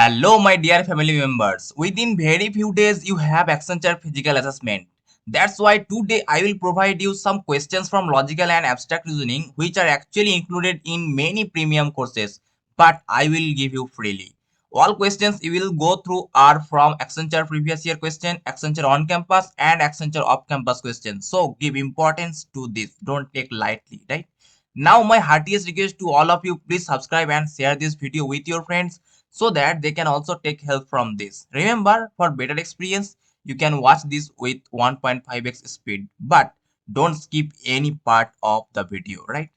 Hello, my dear family members. Within very few days, you have Accenture physical assessment. That's why today I will provide you some questions from logical and abstract reasoning, which are actually included in many premium courses, but I will give you freely. All questions you will go through are from Accenture previous year question, Accenture on campus, and Accenture off campus questions. So give importance to this. Don't take lightly, right? Now, my heartiest request to all of you, please subscribe and share this video with your friends so that they can also take help from this. Remember, for better experience, you can watch this with 1.5x speed, but don't skip any part of the video, right?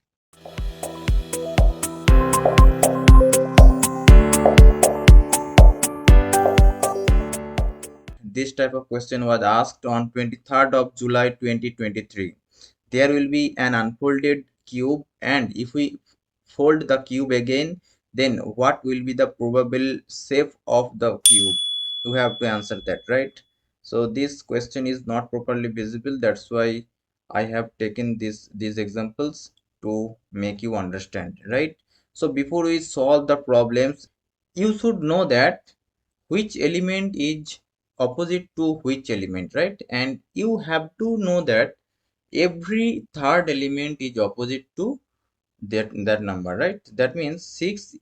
This type of question was asked on 23rd of July 2023. There will be an unfolded cube, and if we fold the cube again, then what will be the probable shape of the cube? You have to answer that, right? So this question is not properly visible. That's why I have taken these examples to make you understand, right? So before we solve the problems, you should know that which element is opposite to which element, right? And you have to know that every third element is opposite to that number, right? That means 6,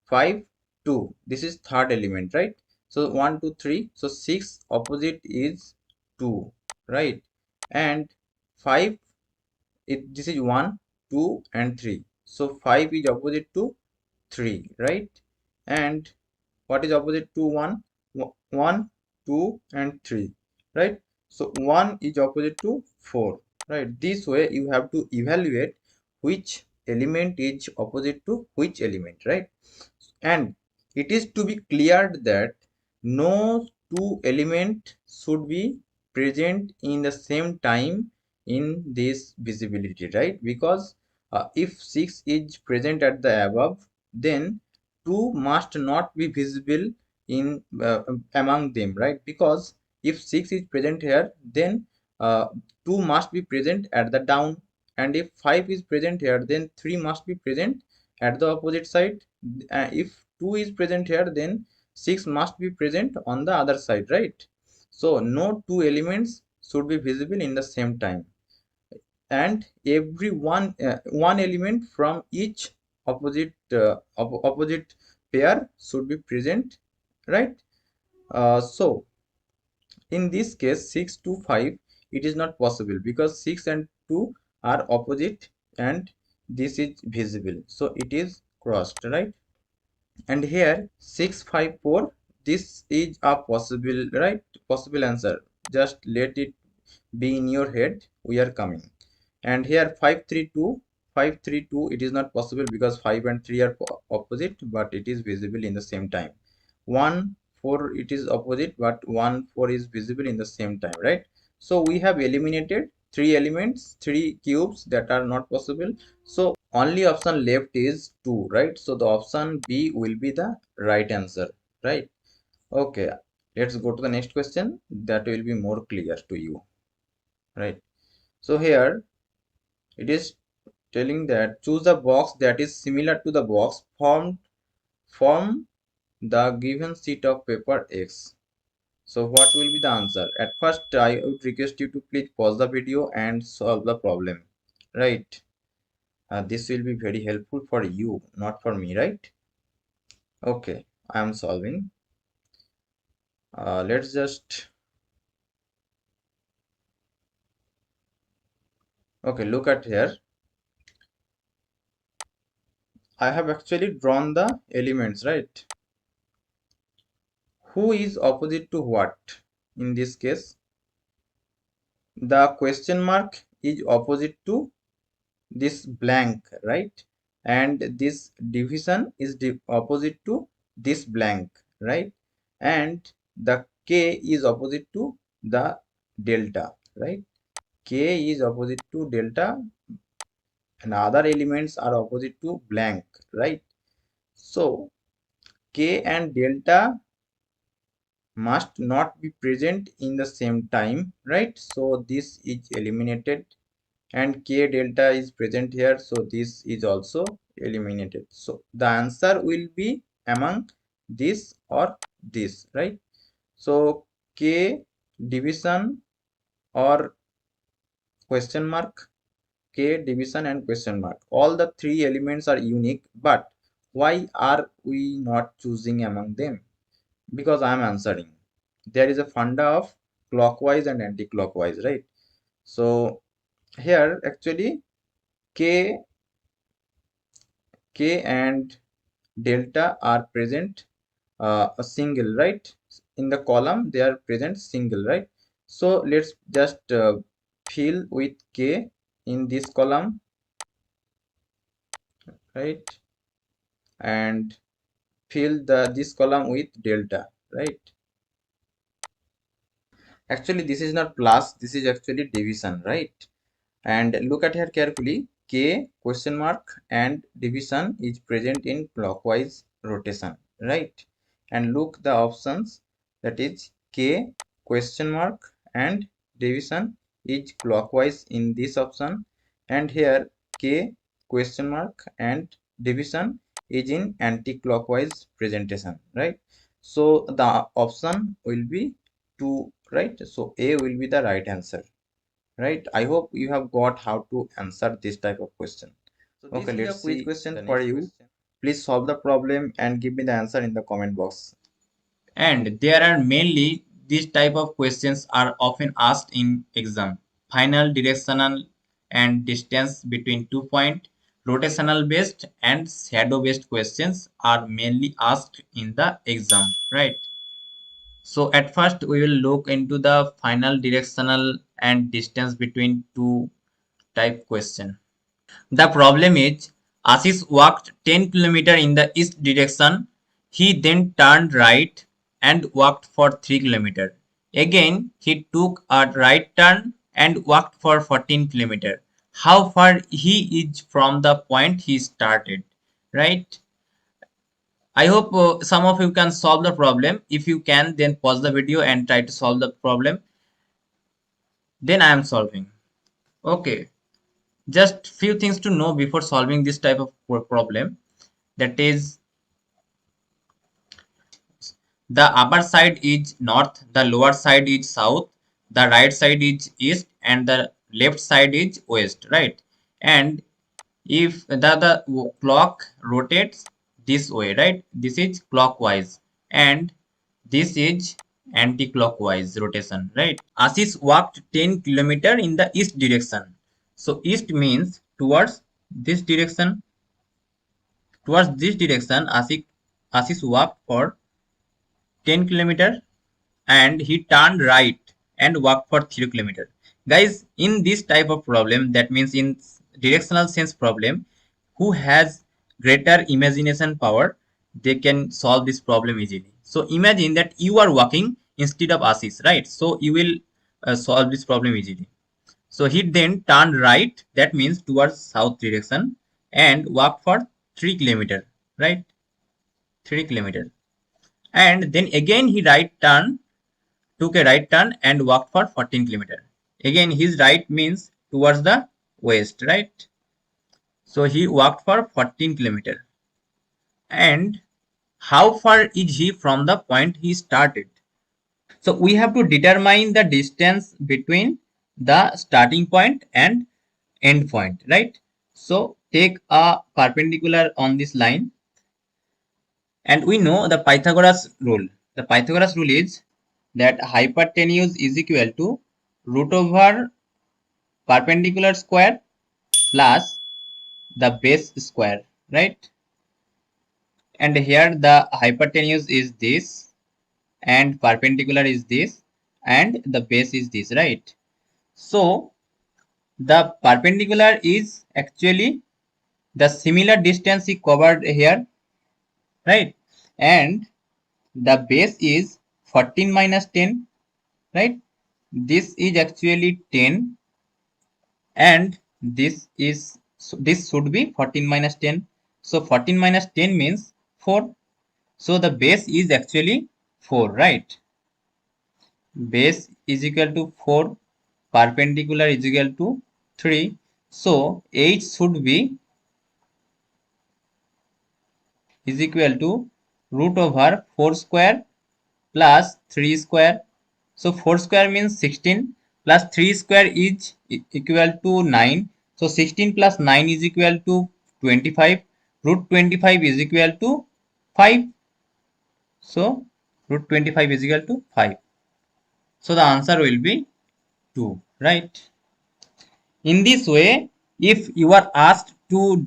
5, 2. This is third element, right? So 1, 2, 3. So 6 opposite is 2, right? And 5, this is 1, 2, and 3. So 5 is opposite to 3, right? And what is opposite to 1? 1, 2, and 3, right? So 1 is opposite to 4, right? This way you have to evaluate which element is opposite to which element, right? And it is to be cleared that no two elements should be present in the same time in this visibility, right? Because if 6 is present at the above, then 2 must not be visible in among them, right? Because if 6 is present here, then 2 must be present at the down, and if 5 is present here, then 3 must be present at the opposite side. If 2 is present here, then 6 must be present on the other side, right? So no two elements should be visible in the same time, and every one element from each opposite pair should be present, right? So in this case 6 to 5, it is not possible because 6 and 2 are opposite and this is visible, so it is crossed, right? And here 654, this is a possible, right? Possible answer. Just let it be in your head. We are coming. And here 532, 532, it is not possible because 5 and 3 are opposite, but it is visible in the same time. 1 4, it is opposite, but 1 4 is visible in the same time, right? So we have eliminated 3 elements, 3 cubes that are not possible. So only option left is 2, right? So the option B will be the right answer, right? Okay, let's go to the next question. That will be more clear to you, right? So here it is telling that choose a box that is similar to the box from the given sheet of paper X. So what will be the answer? At first, I would request you to please pause the video and solve the problem, right? This will be very helpful for you, not for me, right? Okay, I am solving. Let's just, okay, look at here. I have actually drawn the elements, right? Who is opposite to what? In this case, the question mark is opposite to this blank, right? And this division is opposite to this blank, right? And the k is opposite to the delta, right? K is opposite to delta and other elements are opposite to blank, right? So k and delta must not be present in the same time, right? So this is eliminated, and k delta is present here, so this is also eliminated. So the answer will be among this or this, right? So K division or question mark, K division and question mark. All the three elements are unique, but why are we not choosing among them? Because I am answering. There is a funda of clockwise and anti-clockwise, right? So here actually K and delta are present a single, right? In the column they are present single, right? So let's just fill with K in this column, right? And fill this column with delta, right? Actually this is not plus, this is actually division, right? And look at here carefully, K question mark and division is present in clockwise rotation, right? And look the options, that is K question mark and division is clockwise in this option, and here K question mark and division is in anti-clockwise presentation, right? So the option will be 2, right? So A will be the right answer, right? I hope you have got how to answer this type of question. So okay, let's see question for you. Please solve the problem and give me the answer in the comment box. And there are mainly these type of questions are often asked in exam. Final, directional and distance between 2 point, rotational based and shadow based questions are mainly asked in the exam, right? So at first we will look into the final, directional and distance between two type question. The problem is Ashish walked 10 km in the east direction. He then turned right and walked for 3 km. Again, he took a right turn and walked for 14 km. How far he is from the point he started, right? I hope some of you can solve the problem. If you can, then pause the video and try to solve the problem. Then I am solving. Okay. Just few things to know before solving this type of problem. That is, the upper side is north, the lower side is south, the right side is east, and the left side is west, right? And if the clock rotates this way, right, this is clockwise and this is anti-clockwise rotation, right? Ashish walked 10 kilometer in the east direction. So east means towards this direction. Towards this direction, Ashish walked for 10 kilometer and he turned right and walked for 3 kilometer. Guys, in this type of problem, that means in directional sense problem, who has greater imagination power, they can solve this problem easily. So imagine that you are walking instead of Ashish, right? So you will solve this problem easily. So he then turned right, that means towards south direction, and walked for 3 kilometer, right? 3 kilometer. And then again he took a right turn and walked for 14 kilometer. Again his right means towards the west, right? So he walked for 14 kilometer. And how far is he from the point he started? So we have to determine the distance between the starting point and end point, right? So take a perpendicular on this line, and we know the Pythagoras rule. The Pythagoras rule is that hypotenuse is equal to root over perpendicular square plus the base square, right? And here the hypotenuse is this and perpendicular is this and the base is this, right? So the perpendicular is actually the similar distance he covered here, right? And the base is 14 minus 10, right? This is actually 10 and this should be 14 minus 10. So 14 minus 10 means 4. So the base is actually 4, right? Base is equal to 4, perpendicular is equal to 3. So h should be is equal to root over 4 square plus 3 square. So 4 square means 16 plus 3 square is equal to 9. So 16 plus 9 is equal to 25. Root 25 is equal to 5. So root 25 is equal to 5. So the answer will be 2, right? In this way, if you are asked to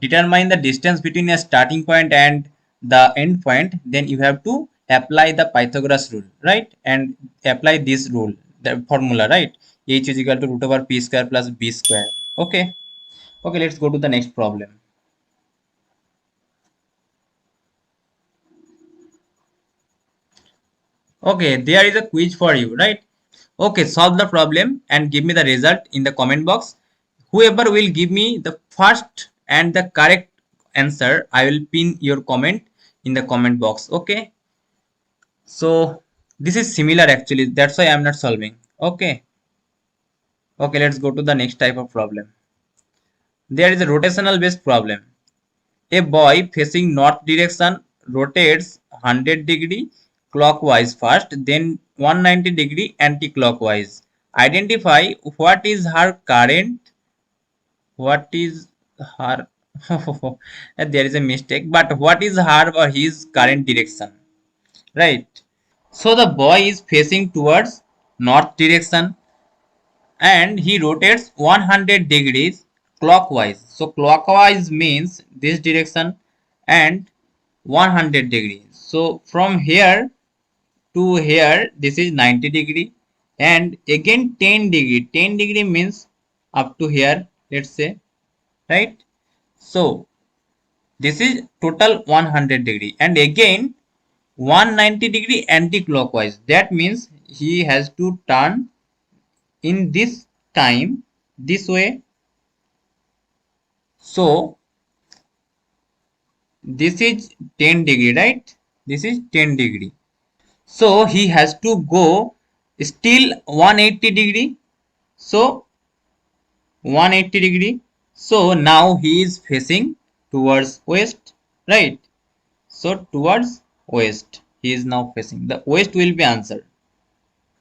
determine the distance between a starting point and the end point, then you have to apply the Pythagoras rule, right? And apply this rule, the formula, right? H is equal to root over p square plus b square. Okay. Okay, let's go to the next problem. Okay, there is a quiz for you, right? Okay, solve the problem and give me the result in the comment box. Whoever will give me the first and the correct answer, I will pin your comment in the comment box. Okay, so this is similar actually, that's why I am not solving. Okay, okay, let's go to the next type of problem. There is a rotational based problem. A boy facing north direction rotates 100-degree clockwise first, then 190-degree anti-clockwise. Identify what is her current, what is her, there is a mistake, but what is her or his current direction, right? So the boy is facing towards north direction and he rotates 100 degrees clockwise. So clockwise means this direction and 100 degrees. So from here to here this is 90 degree and again 10 degree. 10 degree means up to here, let's say, right? So this is total 100 degree and again 190-degree anti-clockwise. That means he has to turn in this time this way. So this is 10 degree, right? This is 10 degree. So he has to go still 180 degree. So 180 degree. So now he is facing towards west, right? So towards west he is now facing. The west will be answer.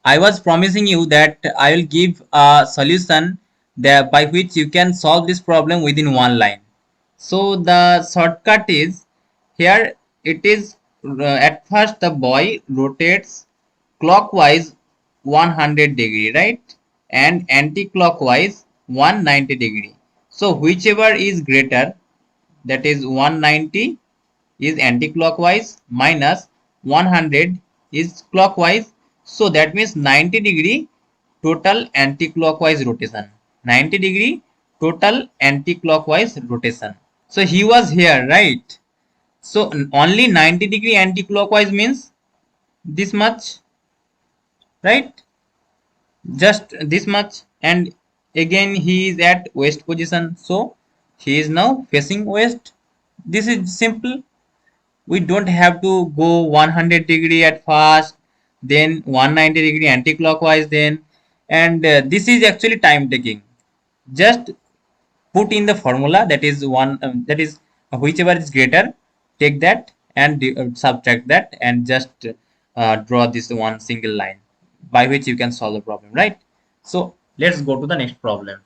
I was promising you that I will give a solution that by which you can solve this problem within one line. So the shortcut is here. It is at first the boy rotates clockwise 100 degree, right? And anti-clockwise 190 degree. So whichever is greater, that is 190 is anti-clockwise minus 100 is clockwise. So that means 90 degree total anti-clockwise rotation. 90 degree total anti-clockwise rotation. So he was here, right? So only 90-degree anti-clockwise means this much, right? Just this much, and again he is at west position, so he is now facing west. This is simple. We don't have to go 100 degree at first, then 190-degree anti-clockwise, then and this is actually time taking. Just put in the formula, that is one that is whichever is greater, take that and subtract that and just draw this one single line by which you can solve the problem, right? So let's go to the next problem.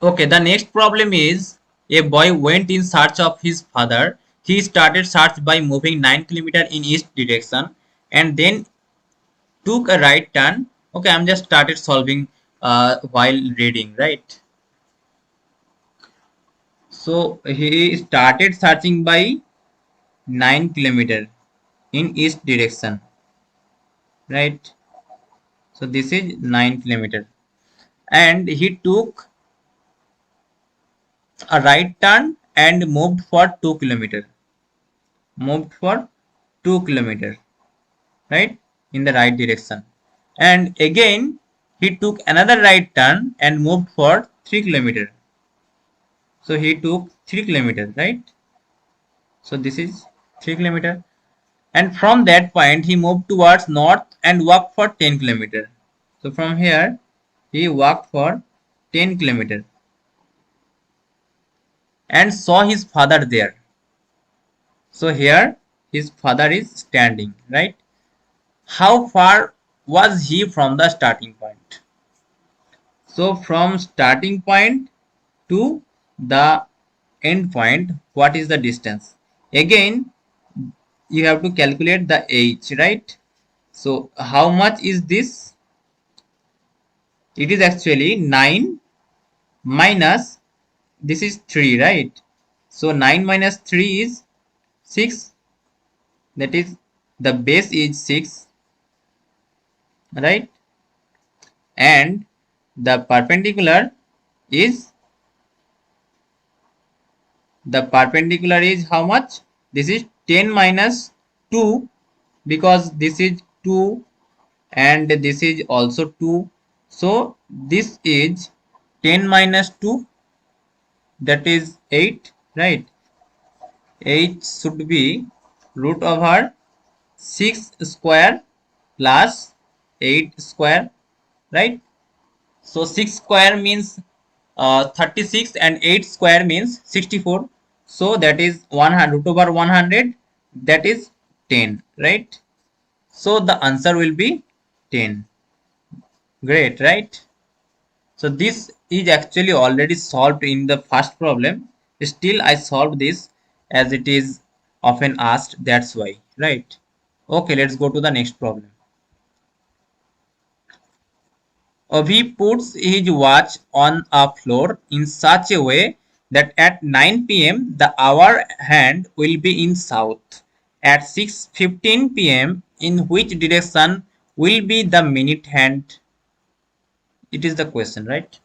Okay, the next problem is a boy went in search of his father. He started search by moving 9 kilometers in east direction and then took a right turn. Okay, I'm just started solving while reading, right? So he started searching by 9 kilometer in east direction, right? So this is 9 kilometer and he took a right turn and moved for 2 kilometer. Moved for 2 kilometer, right? In the right direction. And again he took another right turn and moved for 3 kilometer. So he took 3 kilometer, right? So this is 3 kilometer. And from that point he moved towards north and walked for 10 kilometer. So from here he walked for 10 kilometer. and saw his father there. So here his father is standing, right? How far was he from the starting point? So from starting point to the end point, what is the distance? Again, you have to calculate the age, right? So how much is this? It is actually 9 minus, this is 3, right? So 9 minus 3 is 6, that is the base is 6, right? And the perpendicular is how much? This is 10 minus 2, because this is 2 and this is also 2. So this is 10 minus 2, that is 8, right? 8 should be root over 6 square plus 8 square, right? So 6 square means 36 and 8 square means 64. So that is 100, root over 100, that is 10, right? So the answer will be 10. Great, right? So this is actually already solved in the first problem. Still I solved this as it is often asked, that's why, right? Okay, let's go to the next problem. Avi puts his watch on a floor in such a way that at 9 p.m. the hour hand will be in south. At 6:15 p.m. in which direction will be the minute hand? It is the question, right?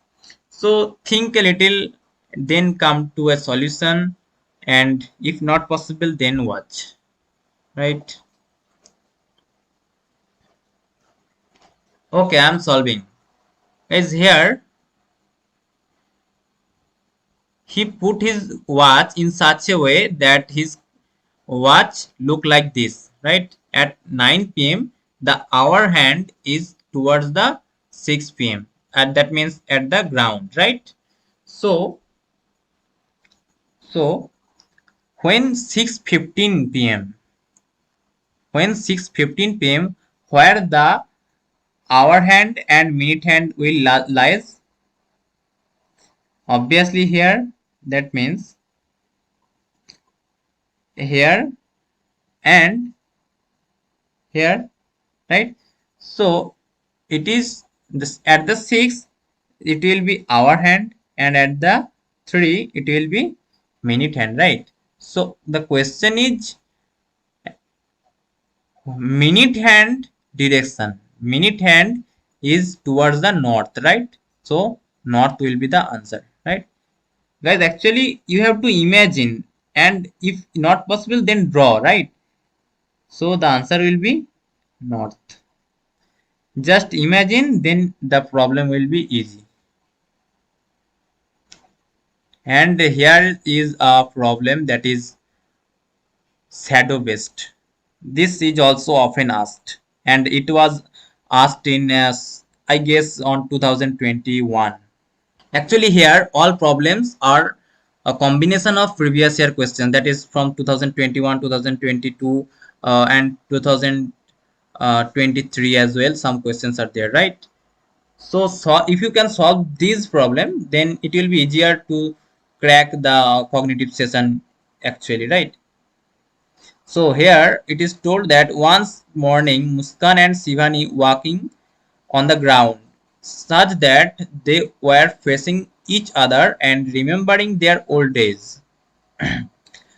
So think a little, then come to a solution, and if not possible, then watch, right? Okay, I'm solving. Is here he put his watch in such a way that his watch look like this, right? At 9 p.m. the hour hand is towards the 6 p.m. and that means at the ground, right? So so when 6:15 p.m. when 6:15 p.m. where the hour hand and minute hand will lies, obviously here, that means here and here, right? So it is this at the 6 it will be hour hand and at the 3 it will be minute hand, right? So the question is minute hand direction. Minute hand is towards the north, right? So north will be the answer, right? Guys, actually you have to imagine, and if not possible then draw, right? So the answer will be north. Just imagine, then the problem will be easy. And here is a problem that is shadow based. This is also often asked, and it was asked in I guess on 2021. Actually here all problems are a combination of previous year questions, that is from 2021, 2022 and 2023 as well. Some questions are there, right? So if you can solve this problem, then it will be easier to crack the cognitive session actually, right? So here it is told that once morning Muskan and Shivani walking on the ground such that they were facing each other and remembering their old days.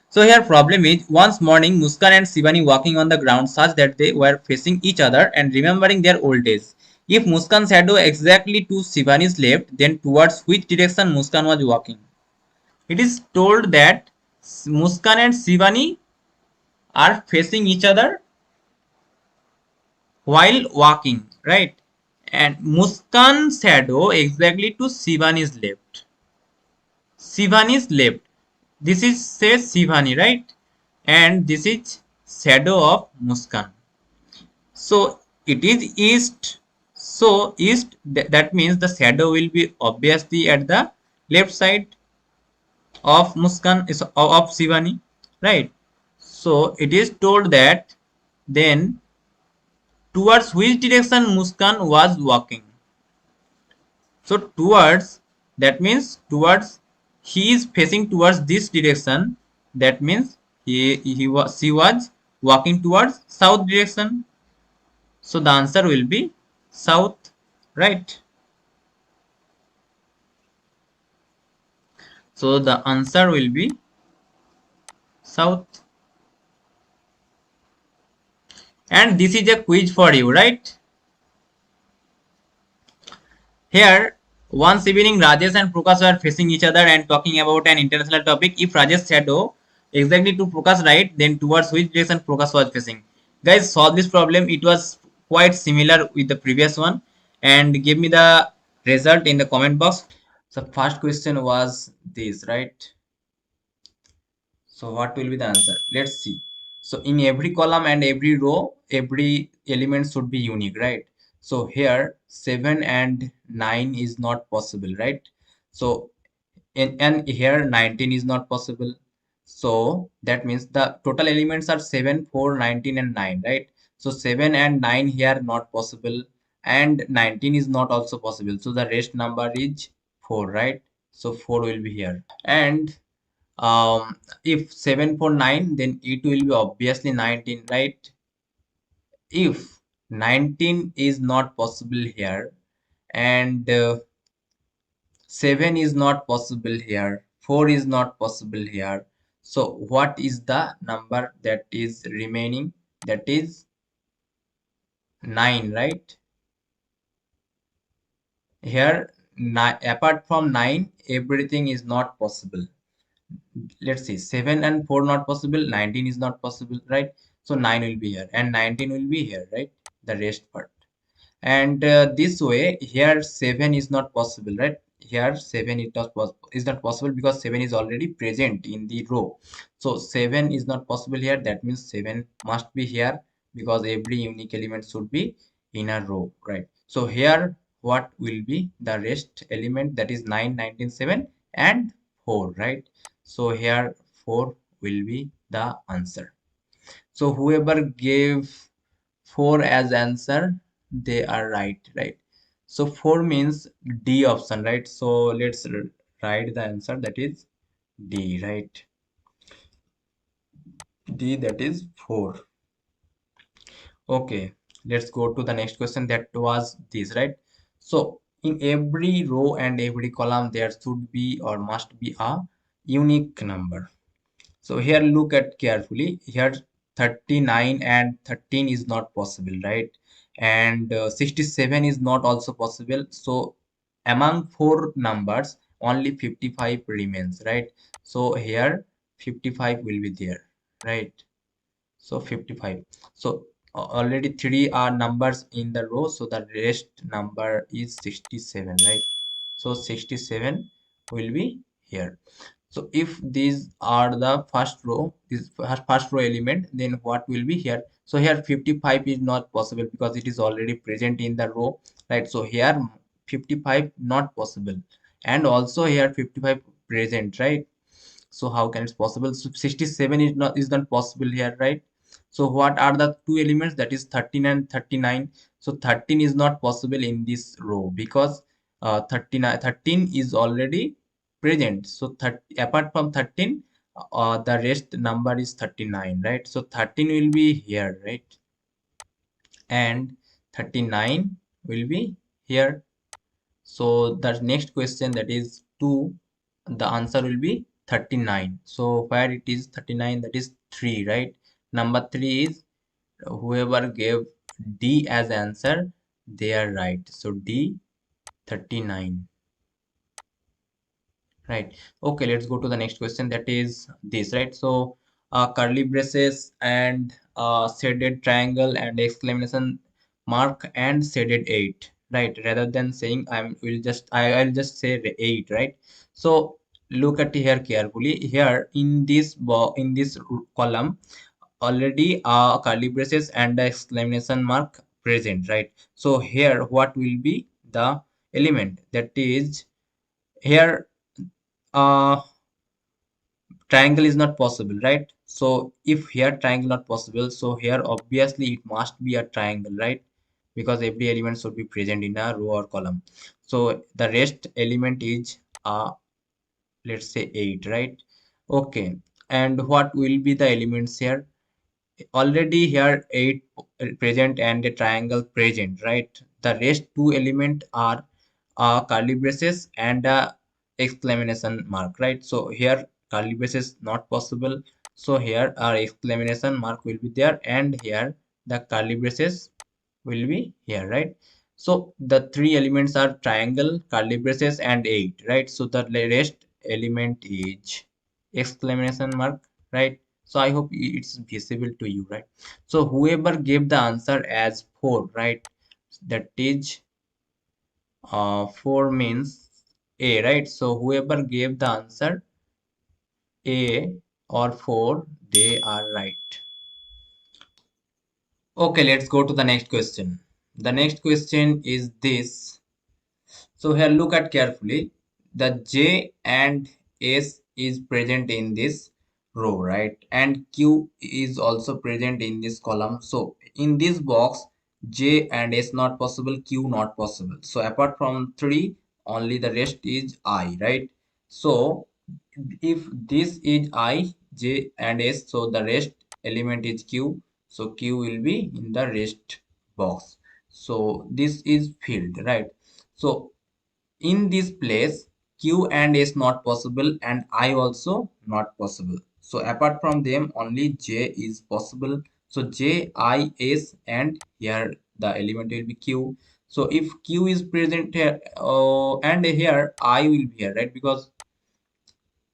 So here problem is once morning Muskan and Shivani walking on the ground such that they were facing each other and remembering their old days. If Muskan's shadow exactly to Shivani's left, then towards which direction Muskan was walking? It is told that Muskan and Shivani are facing each other while walking, right? And Muskan's shadow exactly to Shivani's left. Shivani's left. This is says Shivani, right? And this is shadow of Muskan. So it is east. So east, that means the shadow will be obviously at the left side. of Muskan is of Shivani, right? So it is told that then towards which direction Muskan was walking. So towards, that means towards, he is facing towards this direction. That means she was walking towards south direction. So the answer will be south, right? So the answer will be south. And this is a quiz for you, right? Here, once evening, Rajesh and Prakash were facing each other and talking about an international topic. If Rajesh shadow exactly to Prakash right, then towards which direction Prakash was facing. Guys, solve this problem. It was quite similar with the previous one. And give me the result in the comment box. So first question was this, right? So what will be the answer? Let's see. So in every column and every row, every element should be unique, right? So here 7 and 9 is not possible, right? So and here 19 is not possible. So that means the total elements are 7, 4, 19 and 9, right? So 7 and 9 here not possible, and 19 is not also possible. So the rest number is 4, right? So 4 will be here. And if 7 for 9, then it will be obviously 19, right? If 19 is not possible here, and 7 is not possible here, 4 is not possible here, so what is the number that is remaining? That is 9, right? Here, apart from 9, everything is not possible. Let's see, 7 and 4 not possible, 19 is not possible, right? So 9 will be here and 19 will be here, right? The rest part. And this way here 7 is not possible, right? Here 7 is not possible because 7 is already present in the row. So 7 is not possible here. That means 7 must be here because every unique element should be in a row, right? So here what will be the rest element? That is 9, 19, 7 and 4, right? So here 4 will be the answer. So whoever gave 4 as answer, they are right? So 4 means D option, right? So let's write the answer, that is D, right? D, that is 4. Okay, let's go to the next question. That was this, right? So in every row and every column there should be or must be a unique number. So here look at carefully. Here 39 and 13 is not possible, right? And 67 is not also possible. So among four numbers, only 55 remains, right? So here 55 will be there, right? So 55. So already three are numbers in the row. So the rest number is 67, right? So 67 will be here. So if these are the first row, this first row element, then what will be here? So here 55 is not possible because it is already present in the row, right? So here 55 not possible, and also here 55 present, right? So how can it's possible? So 67 is not possible here, right? So what are the two elements? That is 13 and 39. So 13 is not possible in this row because 13 is already present. So 30, apart from 13, the rest number is 39, right? So 13 will be here, right? And 39 will be here. So the next question, that is 2, the answer will be 39. So where it is 39, that is 3, right? Number 3 is, whoever gave D as answer, they are right. So D 39. Right. Okay, let's go to the next question. That is this, right? So, curly braces and shaded triangle and exclamation mark and shaded 8, right? Rather than saying I'll just say 8, right? So look at here carefully. Here in this column, already curly braces and the exclamation mark present, right? So here what will be the element? That is here uh triangle is not possible, right? So if here triangle not possible, so here obviously it must be a triangle, right? Because every element should be present in a row or column. So the rest element is let's say 8, right? Okay, and what will be the elements here? Already here 8 present and a triangle present, right? The rest two element are curly braces and a exclamation mark, right? So here curly braces not possible, so here our exclamation mark will be there, and here the curly braces will be here, right? So the three elements are triangle, curly braces, and 8, right? So the rest element is exclamation mark, right? So I hope it's visible to you, right? So whoever gave the answer as 4, right? That is 4 means A, right? So whoever gave the answer A or 4, they are right. Okay, let's go to the next question. The next question is this. So here look at carefully. The J and S is present in this row, right? And Q is also present in this column. So in this box, J and S not possible, Q not possible. So apart from 3, only the rest is I, right? So if this is I, J and S, so the rest element is Q. So Q will be in the rest box. So this is filled, right? So in this place, Q and S not possible, and I also not possible. So apart from them, only J is possible. So J, I, S, and here the element will be Q. So if Q is present here, and here I will be here, right? Because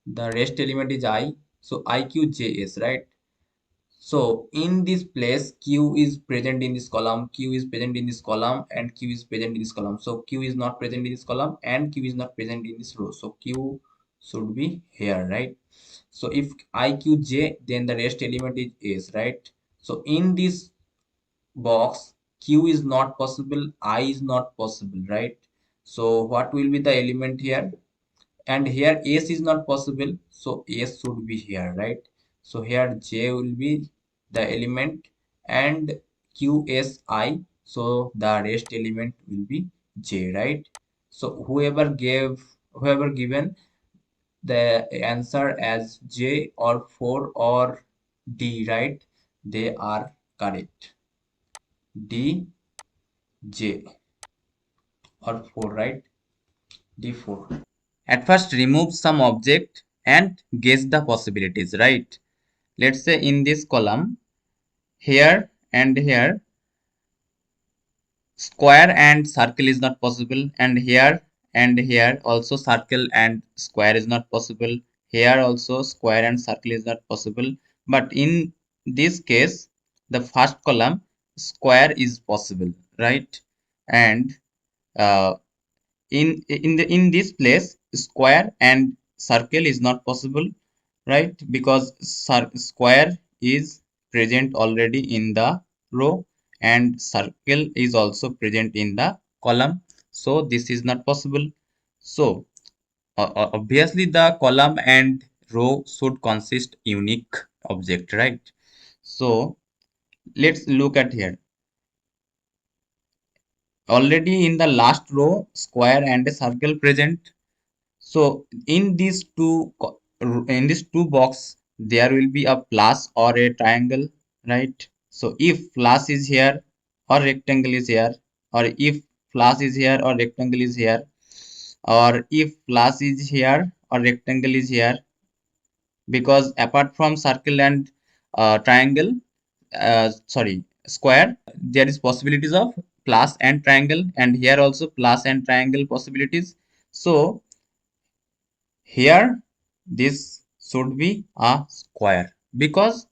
the rest element is I. So I, Q, J, S, right? So in this place, Q is present in this column, Q is present in this column, and Q is present in this column. So Q is not present in this column, and Q is not present in this row. So Q should be here, right? So if I, Q, J, then the rest element is S, right? So in this box, Q is not possible, I is not possible, right? So what will be the element here? And here S is not possible, so S should be here, right? So here J will be the element, and QSI, so the rest element will be J, right? So whoever given the answer as J or 4 or D, right? They are correct. D, J or 4, right? D4. At first, remove some object and guess the possibilities, right? Let's say in this column, here and here, square and circle is not possible, and here also circle and square is not possible. Here also square and circle is not possible. But in this case, the first column, square is possible, right? And uh, in this place, square and circle is not possible, right? Because square is present already in the row, and circle is also present in the column, so this is not possible. So obviously the column and row should consist unique object, right? So let's look at here. Already in the last row, square and a circle present. So in these two box, there will be a plus or a triangle, right? So if plus is here or rectangle is here, or if plus is here or rectangle is here, or if plus is here or rectangle is here, because apart from circle and triangle, sorry, square, there is possibilities of plus and triangle, and here also plus and triangle possibilities. So here this should be a square, because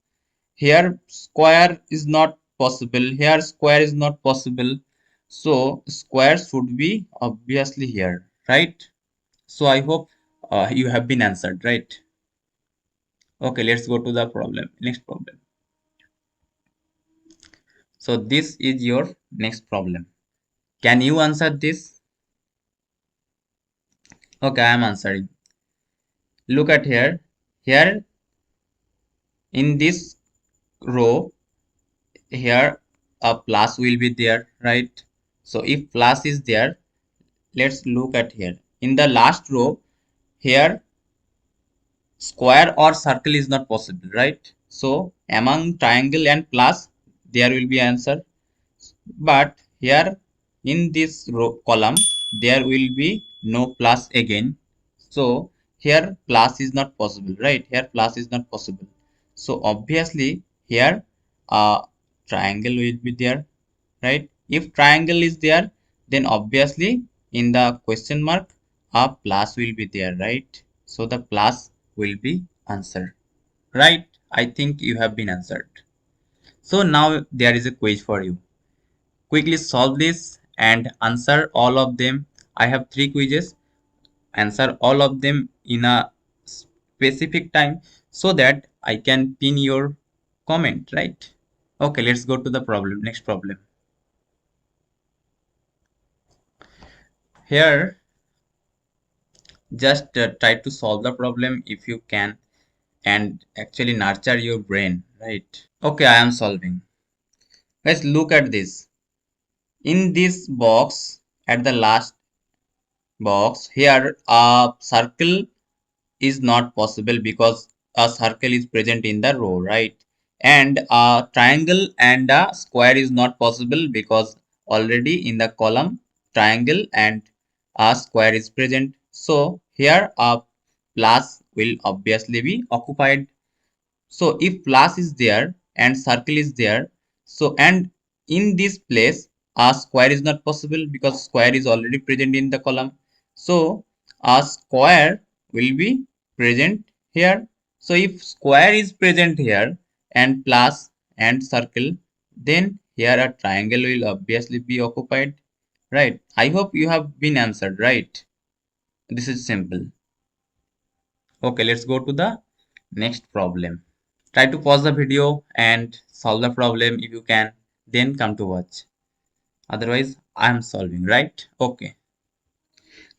here square is not possible, here square is not possible, so square should be obviously here, right? So I hope you have been answered, right? Okay, let's go to the next problem. So this is your next problem. Can you answer this? Okay, I am answering. Look at here. Here In this row, here a plus will be there, right? So if plus is there, let's look at here. In the last row, here square or circle is not possible, right? So among triangle and plus, there will be answer. But here in this row column, there will be no plus again. So here plus is not possible, right? Here plus is not possible. So obviously here a triangle will be there, right? If triangle is there, then obviously in the question mark a plus will be there, right? So the plus will be answered, right? I think you have been answered. So now there is a quiz for you. Quickly solve this and answer all of them. I have three quizzes. Answer all of them in a specific time so that I can pin your comment, right? Okay, let's go to the problem. Next problem. Here, just try to solve the problem if you can and actually nurture your brain, right? Okay, I am solving. Let's look at this. In this box, at the last box, here a circle is not possible because a circle is present in the row, right? And a triangle and a square is not possible because already in the column triangle and a square is present. So here a plus will obviously be occupied. So if plus is there and circle is there, so and in this place a square is not possible because square is already present in the column. So a square will be present here. So if square is present here and plus and circle, then here a triangle will obviously be occupied. Right. I hope you have been answered, right? This is simple. Okay, let's go to the next problem. Try to pause the video and solve the problem if you can, then come to watch. Otherwise, I am solving, right? Okay.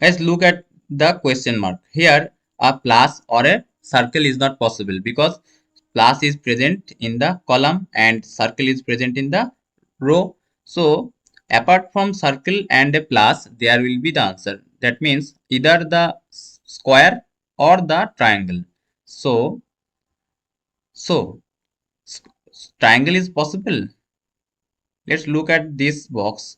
Let's look at the question mark. Here, a plus or a circle is not possible because plus is present in the column and circle is present in the row. So, apart from circle and a plus, there will be the answer. That means either the square or the triangle. So, so triangle is possible. Let's look at this box.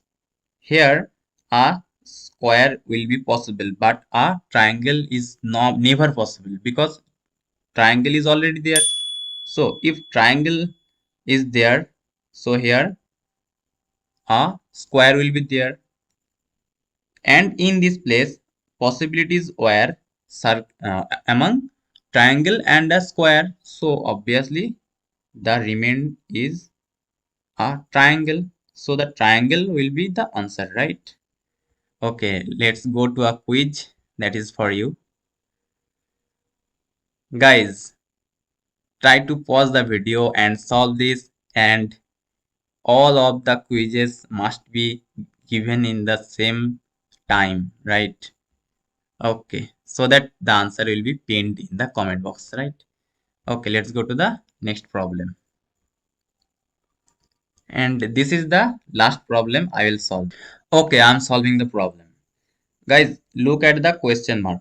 Here a square will be possible, but a triangle is never possible because triangle is already there. So if triangle is there, so here a square will be there. And in this place, possibilities were among triangle and a square. So obviously the remain is a triangle. So the triangle will be the answer, right? Okay, let's go to a quiz that is for you. Guys, try to pause the video and solve this, and all of the quizzes must be given in the same time, right? Okay, so that the answer will be pinned in the comment box, right? Okay, let's go to the next problem. And this is the last problem I will solve. Okay, I'm solving the problem. Guys, look at the question mark.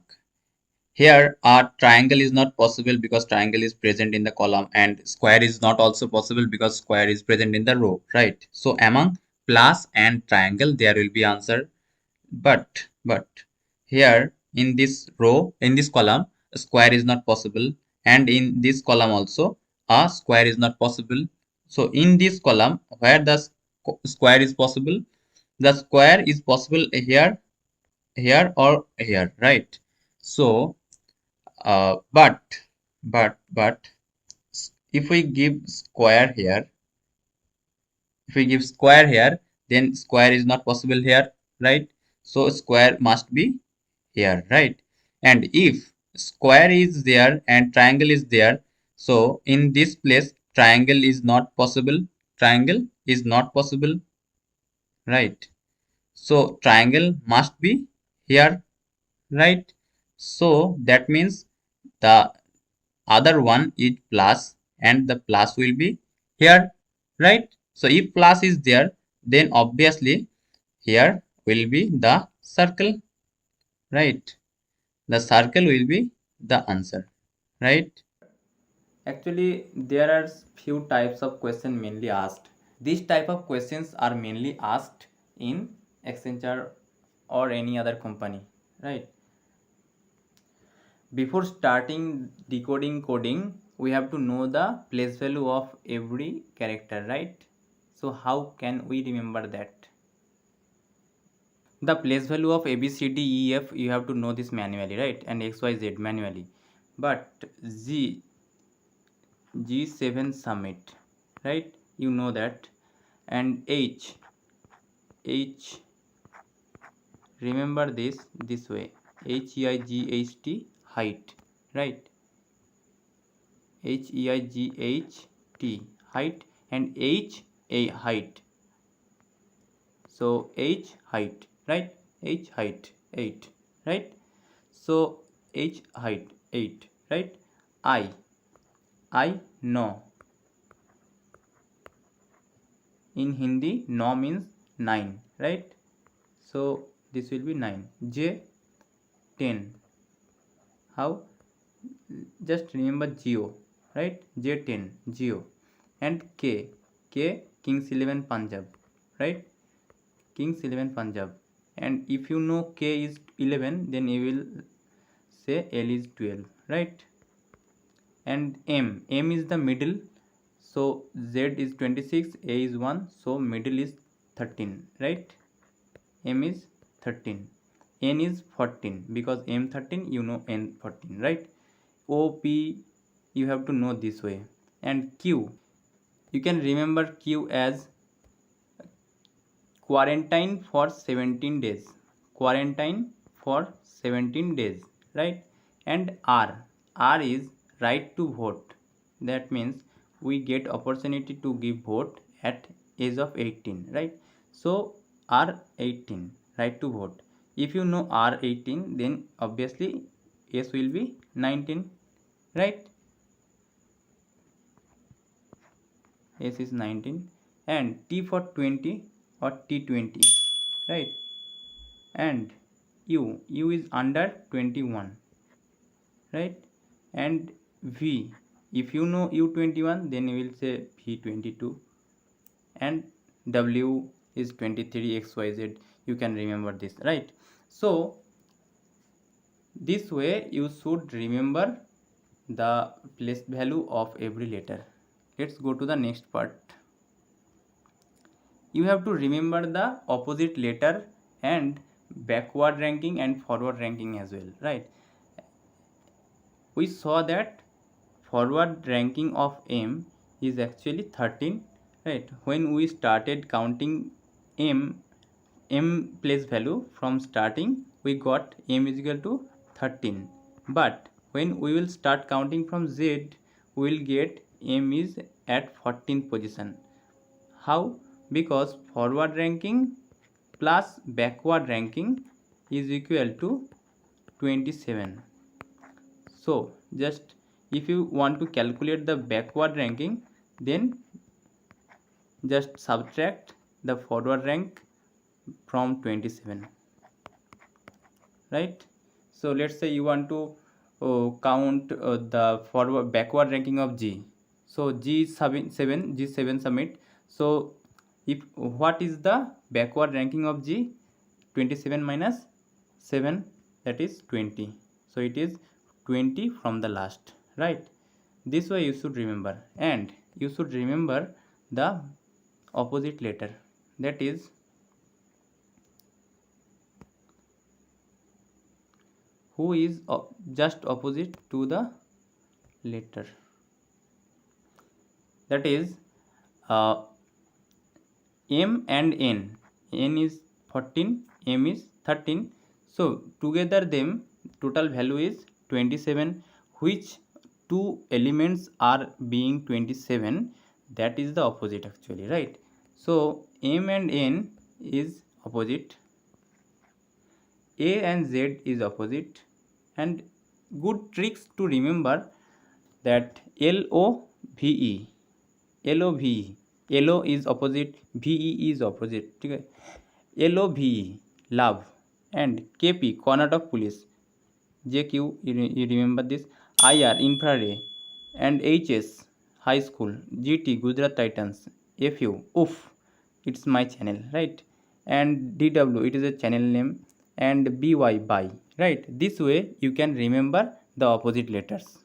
Here, a triangle is not possible because triangle is present in the column and square is not also possible because square is present in the row, right? So among plus and triangle, there will be answer. But here in this row, in this column, a square is not possible, and in this column also, a square is not possible. So in this column, where the square is possible, the square is possible here, here, or here, right? So but if we give square here, if we give square here, then square is not possible here, right? So square must be here, right? And if square is there and triangle is there, so in this place triangle is not possible, triangle is not possible, right? So triangle must be here, right? So that means the other one is plus and the plus will be here, right? So if plus is there, then obviously here will be the circle, right? The circle will be the answer, right? Actually, there are few types of question mainly asked. These type of questions are mainly asked in Accenture or any other company, right? Before starting decoding coding, we have to know the place value of every character, right? So how can we remember that? The place value of A, B, C, D, E, F, you have to know this manually, right? And X, Y, Z manually. But G7 summit, right? You know that. And H, remember this way. Height, height, right? Height, height, and a height. So height, right? Height 8, right? So height 8, right? I no. In Hindi, no means 9, right? So this will be 9. J 10. How? Just remember Geo, right? J10 Geo. And K Kings 11 Punjab, right? Kings 11 Punjab. And if you know K is 11, then you will say L is 12, right? And M is the middle, so Z is 26, A is 1, so middle is 13, right? M is 13, N is 14, because M 13, you know N 14, right? OP, you have to know this way. And Q, you can remember Q as quarantine for 17 days, quarantine for 17 days, right? And R is right to vote. That means we get opportunity to give vote at age of 18, right? So R18, right to vote. If you know R18, then obviously S will be 19, right? S is 19. And T for 20 or T20, right? And U is under 21, right? And V, if you know U21, then you will say V22. And W is 23, XYZ, you can remember this, right? So this way you should remember the place value of every letter. Let's go to the next part. You have to remember the opposite letter and backward ranking and forward ranking as well, right? We saw that forward ranking of M is actually 13, right? When we started counting M place value from starting, we got M is equal to 13. But when we will start counting from Z, we will get M is at 14th position. How? Because forward ranking plus backward ranking is equal to 27. So just if you want to calculate the backward ranking, then just subtract the forward rank from 27, right? So let's say you want to count the forward backward ranking of G. So G7 summit. So if what is the backward ranking of G? 27 minus 7, that is 20. So it is 20 from the last, right? This way you should remember. And you should remember the opposite letter, that is who is just opposite to the letter, that is uh, M and N. N is 14, M is 13. So together them total value is 27. Which two elements are being 27? That is the opposite actually, right? So M and N is opposite, A and Z is opposite. And good tricks to remember that LO VE, LOVE, LO is opposite, VE is opposite, ठीक है। LOVE love, and KP Karnataka police, JQ you remember this, IR infrared, and HS high school, GT Gujarat Titans, FU oof it's my channel, right? And DW it is a channel name, and BY by, right? This way you can remember the opposite letters.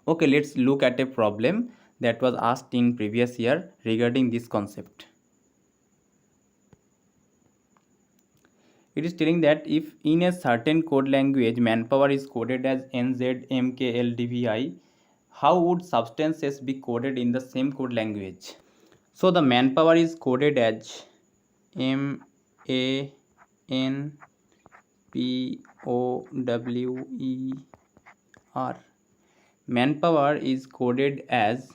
Okay, let's look at a problem that was asked in previous year regarding this concept. It is telling that if in a certain code language manpower is coded as NZ, MK, LDVI, how would substances be coded in the same code language? So the manpower is coded as MANPOWER. Manpower is coded as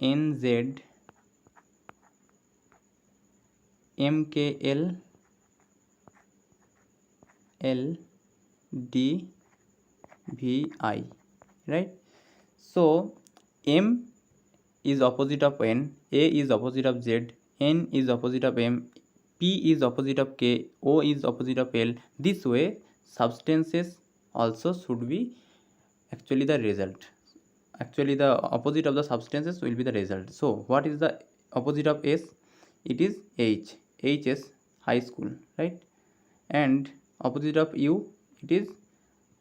NZ, MKL, LDVI, right? So M is opposite of N, A is opposite of Z, N is opposite of M, P is opposite of K, O is opposite of L. This way substances also should be actually the result. Actually the opposite of the substances will be the result. So what is the opposite of S? It is H, HS high school, right? And opposite of U it is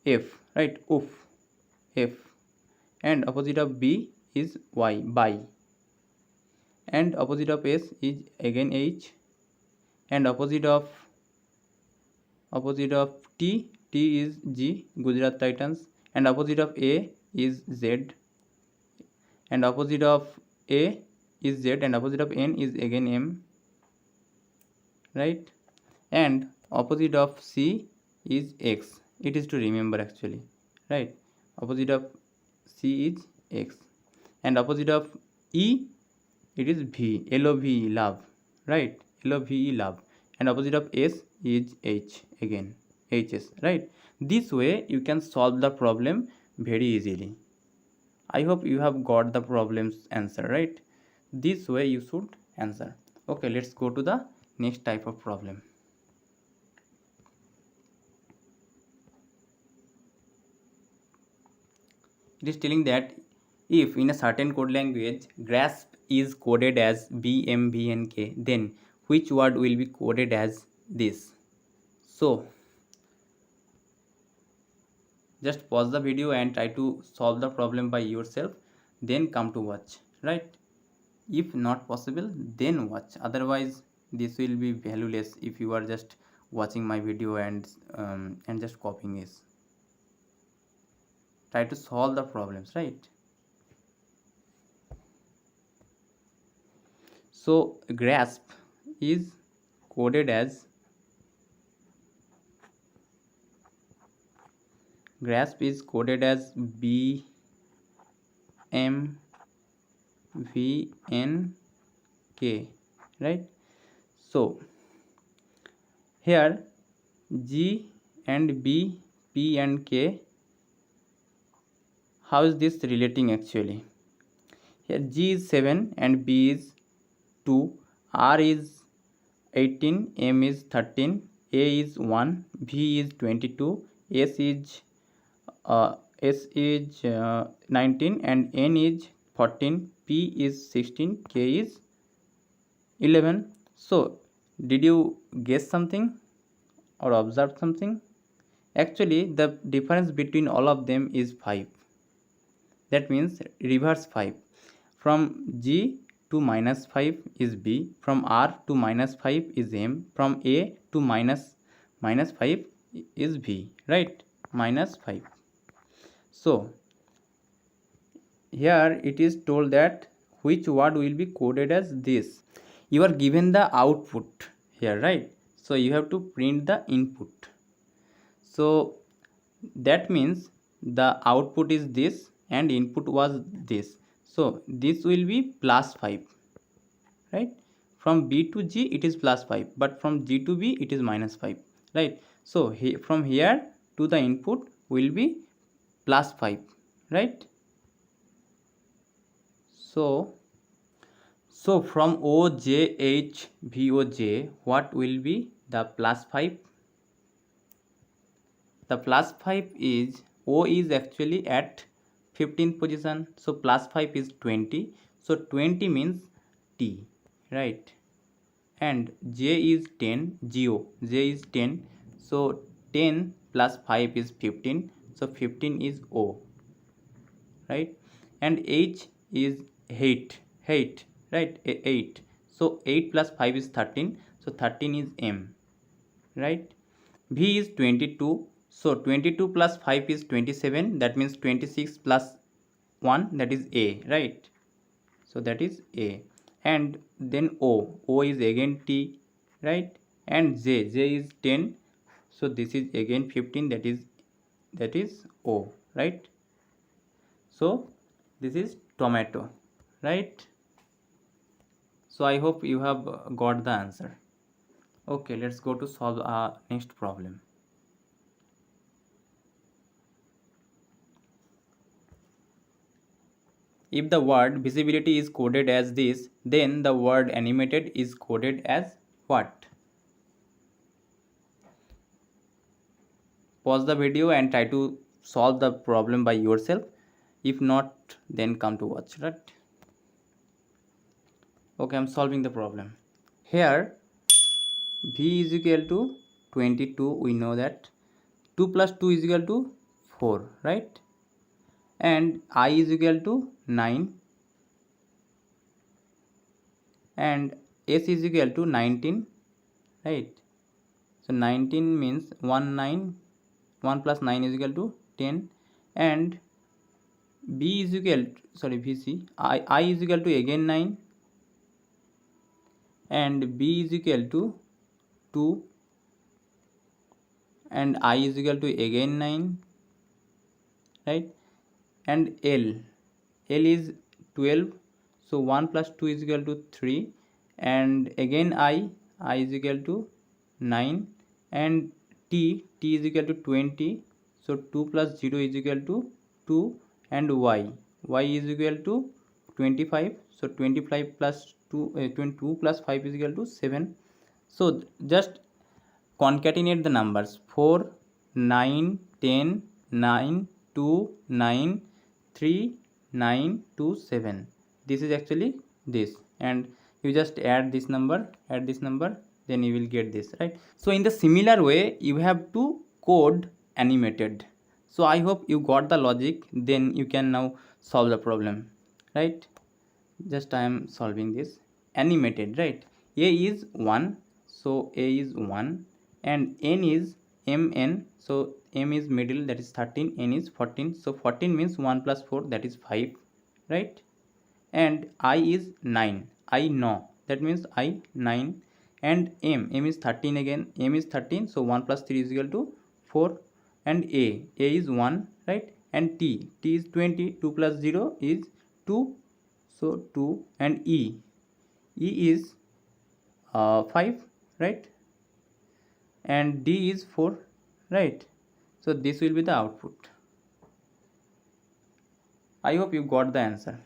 F, right? Oof, F. And opposite of B is Y, by. And opposite of S is again H. And opposite of T, T is G, Gujarat Titans. And opposite of A is Z. And opposite of A is Z, and opposite of N is again M, right? And opposite of C is X. It is to remember actually, right? Opposite of C is X. And opposite of E it is V, LOVE love, right? LOVE love. And opposite of S is H, again HS, right? This way you can solve the problem very easily. I hope you have got the problem's answer, right? This way you should answer. Okay, let's go to the next type of problem. It is telling that if in a certain code language grasp is coded as BMVNK, then which word will be coded as this? So just pause the video and try to solve the problem by yourself, then come to watch, right? If not possible, then watch. Otherwise this will be valueless if you are just watching my video and just copying this. Try to solve the problems, right? So grasp is coded as BMVNK, right? So here G and B, P and K, how is this relating actually? Here G is 7 and B is 2, R is 18, M is 13, A is 1, V is 22, S is 19, and N is 14, P is 16, K is 11. So did you guess something or observe something? Actually the difference between all of them is 5. That means reverse 5. From G to minus 5 is B, from R to minus 5 is M, from A to minus 5 is V, right? Minus 5. So here it is told that which word will be coded as this. You are given the output here, right? So you have to print the input. So that means the output is this and input was this. So this will be plus 5, right? From B to G it is plus 5, but from G to B it is minus 5, right? So from here to the input will be plus 5, right? So from OJHVOJ, what will be the plus 5? The plus 5 is, O is actually at 15th position, so plus 5 is 20, so 20 means T, right? And J is 10, J is 10, so 10 plus 5 is 15, so 15 is O, right? And H is 8, right? 8, so 8 plus 5 is 13, so 13 is M, right? V is 22, so 22 plus 5 is 27, that means 26 plus 1, that is A, right? So that is A. And then O is again T, right? And J is 10, so this is again 15, that is O, right? So this is tomato, right? So I hope you have got the answer. Okay, let's go to solve our next problem. If the word visibility is coded as this, then the word animated is coded as what? Pause the video and try to solve the problem by yourself. If not, then come to watch, right? Okay, I'm solving the problem. Here, V is equal to 22, we know that. 2 plus 2 is equal to 4, right? And I is equal to 9. And S is equal to 19, right? So 19 means 1 plus 9 is equal to 10. And B is equal to, sorry, VC, I is equal to again 9. And B is equal to 2. And I is equal to again 9, right? And L is 12. So 1 plus 2 is equal to 3. And again I is equal to 9. And T is equal to 20. So 2 plus 0 is equal to 2. And Y is equal to 25. So 25 plus 2, 22 plus 5 is equal to 7. So just concatenate the numbers: 4, 9, 10, 9, 2, 9, 3, 9, 2, 7. This is actually this, and you just add this number, then you will get this, right? So in the similar way, you have to code animated. So I hope you got the logic, then you can now solve the problem, right? Just I am solving this animated, right? A is 1, so A is 1. And N is Mn, so M is middle, that is 13. N is 14, so 14 means 1 plus 4, that is 5, right? And I is 9, I know, that means I 9. And M is 13 again, M is 13, so 1 plus 3 is equal to 4. And A is 1, right? And T is 20, 2 plus 0 is 2, so 2. And E is 5, right? And D is 4, right? So this will be the output. I hope you got the answer.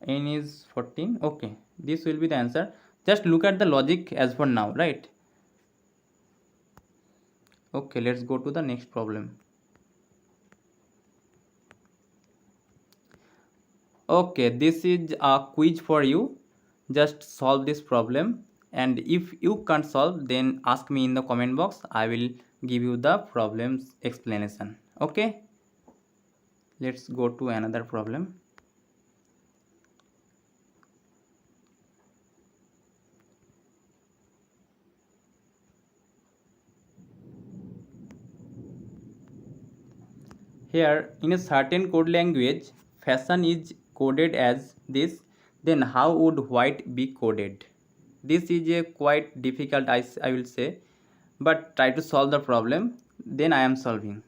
N is 14. Okay, this will be the answer. Just look at the logic as for now, right? Okay, let's go to the next problem. Okay, this is a quiz for you. Just solve this problem, and if you can't solve, then ask me in the comment box. I will give you the problem's explanation. Okay, let's go to another problem. Here, in a certain code language, fashion is coded as this, then how would white be coded? This is a quite difficult, I will say, but try to solve the problem, then I am solving.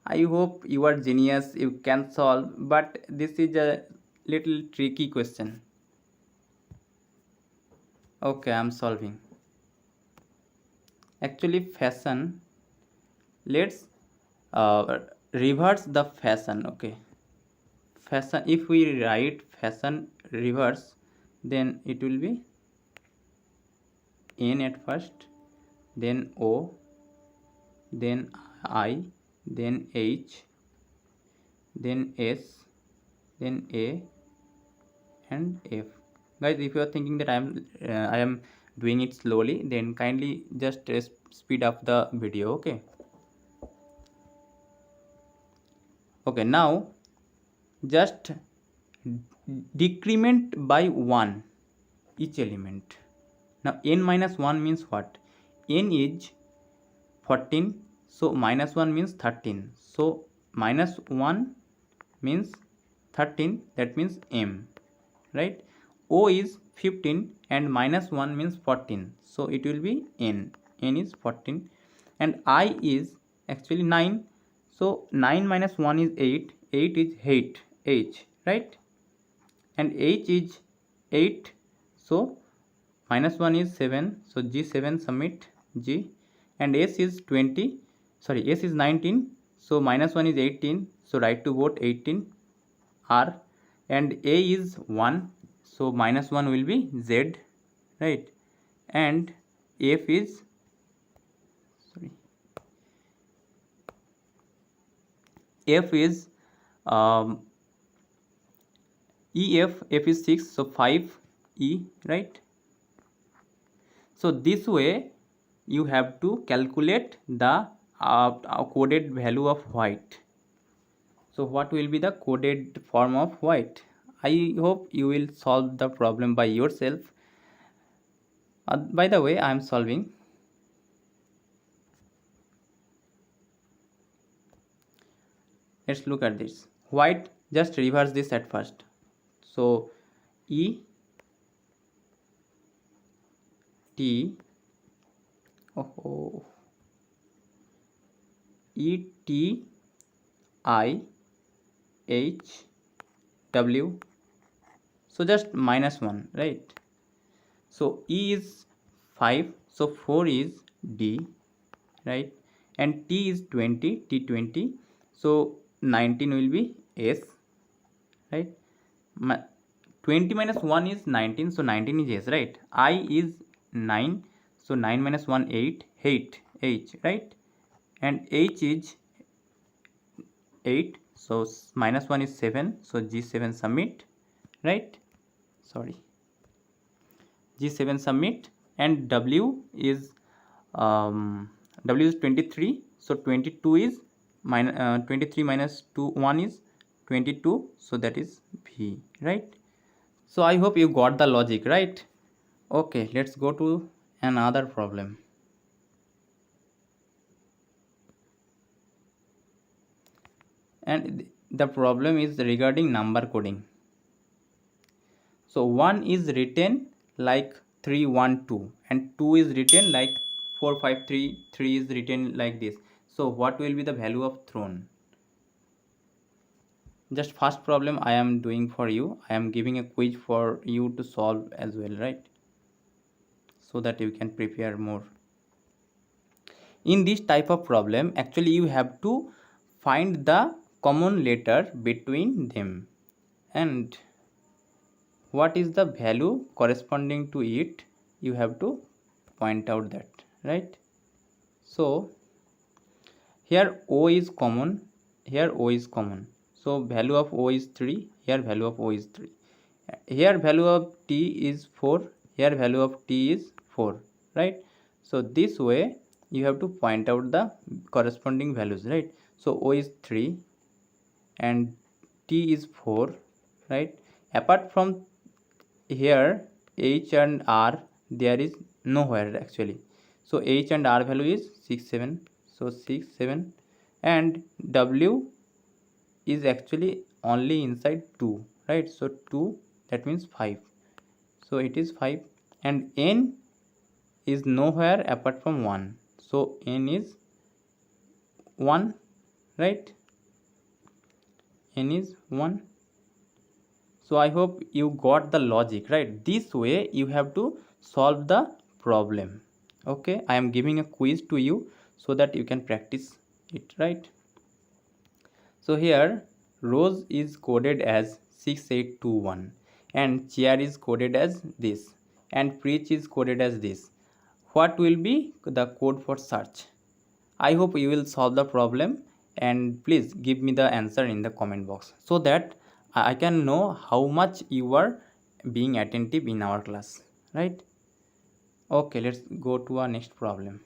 I hope you are genius, you can solve, but this is a little tricky question. Okay, I am solving. Actually, fashion, let's reverse the fashion, okay? fashion, if we write fashion reverse, then it will be n at first, then o, then I, then h, then s, then a, and f. Guys, if you are thinking that I am doing it slowly, then kindly just speed up the video. Okay, now just decrement by 1 each element. Now n minus 1 means what? N is 14, so minus 1 means 13, so minus 1 means 13, that means m, right? O is 15 and minus 1 means 14, so it will be n is 14, and I is actually 9, so 9 minus 1 is 8, 8 is 8 h, right? And h is 8, so minus 1 is 7, so g7 submit g, and s is 20, sorry, s is 19, so minus 1 is 18, so write to vote 18 r, and a is 1, so minus 1 will be z, right? And f is, sorry, f is um, f is 6, so 5 e, right? So this way you have to calculate the coded value of white. So what will be the coded form of white? I hope you will solve the problem by yourself. By the way, I am solving. Let's look at this. White, just reverse this at first. So E T, oh, E T I H W, so just minus 1, right? So E is 5, so 4 is D, right? And T is 20, T20, so 19 will be S, right? 20 minus 1 is 19, so 19 is S, right? I is 9, so 9 minus 1 8, H, right? And H is 8, so minus 1 is 7, so G7 submit, right? Sorry, G7 submit. And W is 23, so 22 is 23 minus 2 1 is 22, so that is V, right? So I hope you got the logic, right? Okay, let's go to another problem. And the problem is regarding number coding. So 1 is written like 312 and 2 is written like 453, 3 is written like this. So what will be the value of thrown? Just first problem I am doing for you. I am giving a quiz for you to solve as well, right? So that you can prepare more. In this type of problem, actually you have to find the common letter between them, and what is the value corresponding to it, you have to point out that, right? So here O is common, here O is common, so value of O is 3, here value of O is 3, here value of T is 4, here value of T is 4, right? So this way you have to point out the corresponding values, right? So O is 3 and T is 4, right? Apart from here H and R, there is nowhere actually, so H and R value is 6 7, so 6 7, and W is actually only inside 2, right? So 2, that means 5, so it is 5, and N is nowhere apart from 1, so N is 1, right? N is 1. So I hope you got the logic, right? This way you have to solve the problem. Okay, I am giving a quiz to you so that you can practice it, right? So here Rose is coded as 6821 and chair is coded as this and preach is coded as this. What will be the code for search? I hope you will solve the problem and please give me the answer in the comment box so that I can know how much you are being attentive in our class, right? Okay, let's go to our next problem.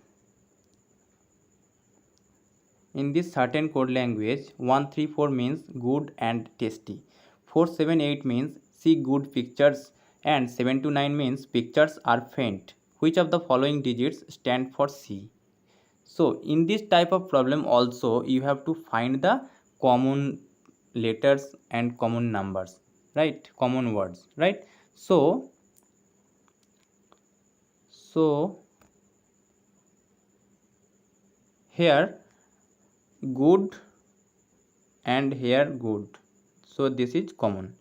In this certain code language, 134 means good and tasty, 478 means see good pictures, and 729 means pictures are faint. Which of the following digits stand for C? So, in this type of problem also you have to find the common letters and common numbers, right? Common words, right? So here good and here good, so this is common.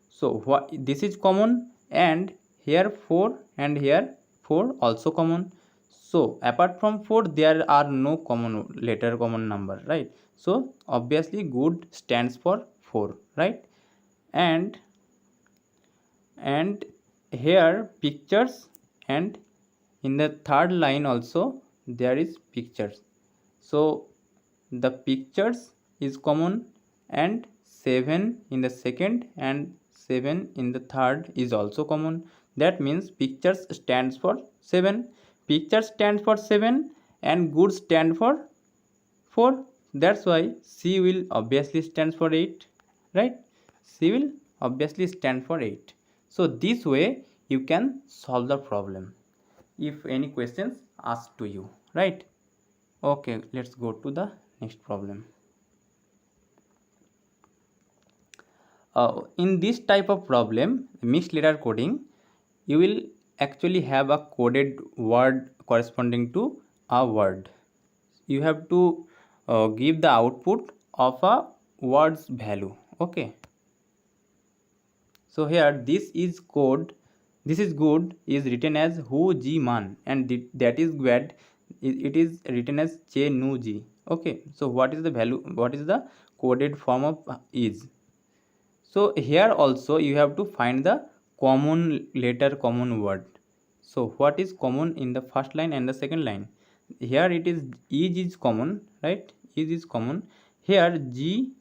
So what this is common, and here 4 and here 4 also common. So apart from 4 there are no common letter, common number, right? So obviously good stands for 4, right? And and here pictures, and in the third line also there is pictures. So the pictures is common, and 7 in the second and 7 in the third is also common. That means pictures stands for 7, pictures stand for 7, and good stand for 4. That's why C will obviously stands for 8, right? C will obviously stand for 8. So this way you can solve the problem if any questions asked to you, right? Okay, let's go to the next problem. In this type of problem, mixed letter coding, you will actually have a coded word corresponding to a word. You have to give the output of a word's value. Okay. So here this is code. This is good is written as who ji man, and that is bad. It is written as che nu ji. Okay. So what is the value? What is the coded form of is? So here also you have to find the common letter, common word. So what is common in the first line and the second line? Here it is common, right? Is common. Here G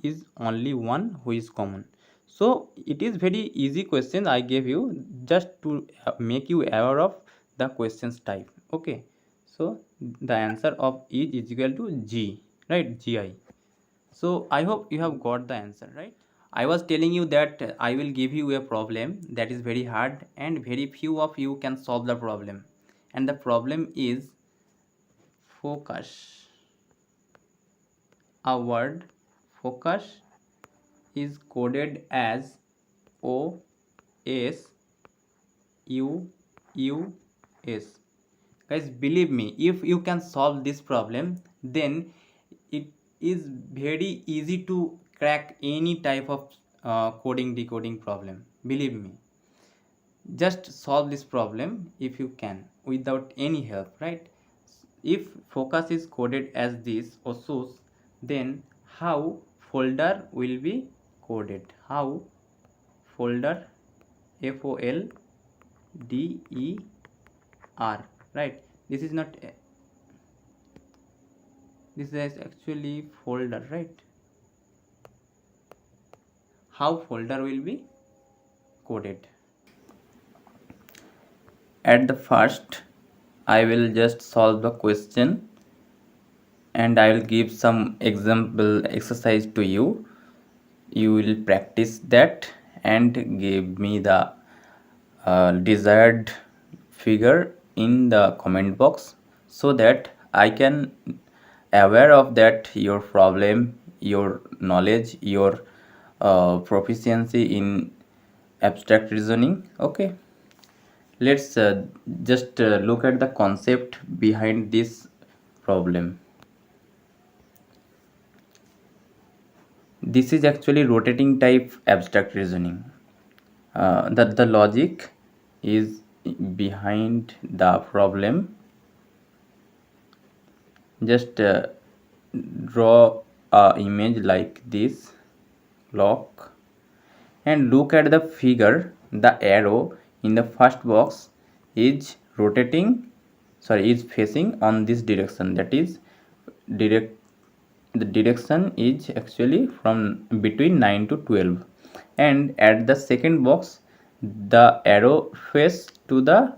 is only one who is common. So it is very easy question I gave you just to make you aware of the questions type. Okay. So the answer of is equal to G, right? GI. So I hope you have got the answer, right? I was telling you that I will give you a problem that is very hard and very few of you can solve the problem. And the problem is focus. A word focus is coded as O S U U S. Guys, believe me, if you can solve this problem, then it is very easy to crack any type of coding decoding problem. Believe me, just solve this problem if you can without any help, right? If focus is coded as this osus, then how folder will be coded? How folder, FOLDER, right? This is not, this is actually folder, right? How folder will be coded? At the first I will just solve the question and I will give some example exercise to you. You will practice that and give me the desired figure in the comment box so that I can aware of that your problem, your knowledge, your proficiency in abstract reasoning. Okay, let's just look at the concept behind this problem. This is actually rotating type abstract reasoning. That the logic is behind the problem. Just draw a image like this. clock, and look at the figure. The arrow in the first box is rotating, sorry, is facing on this direction, that is direct, the direction is actually from between 9 to 12. And at the second box the arrow face to the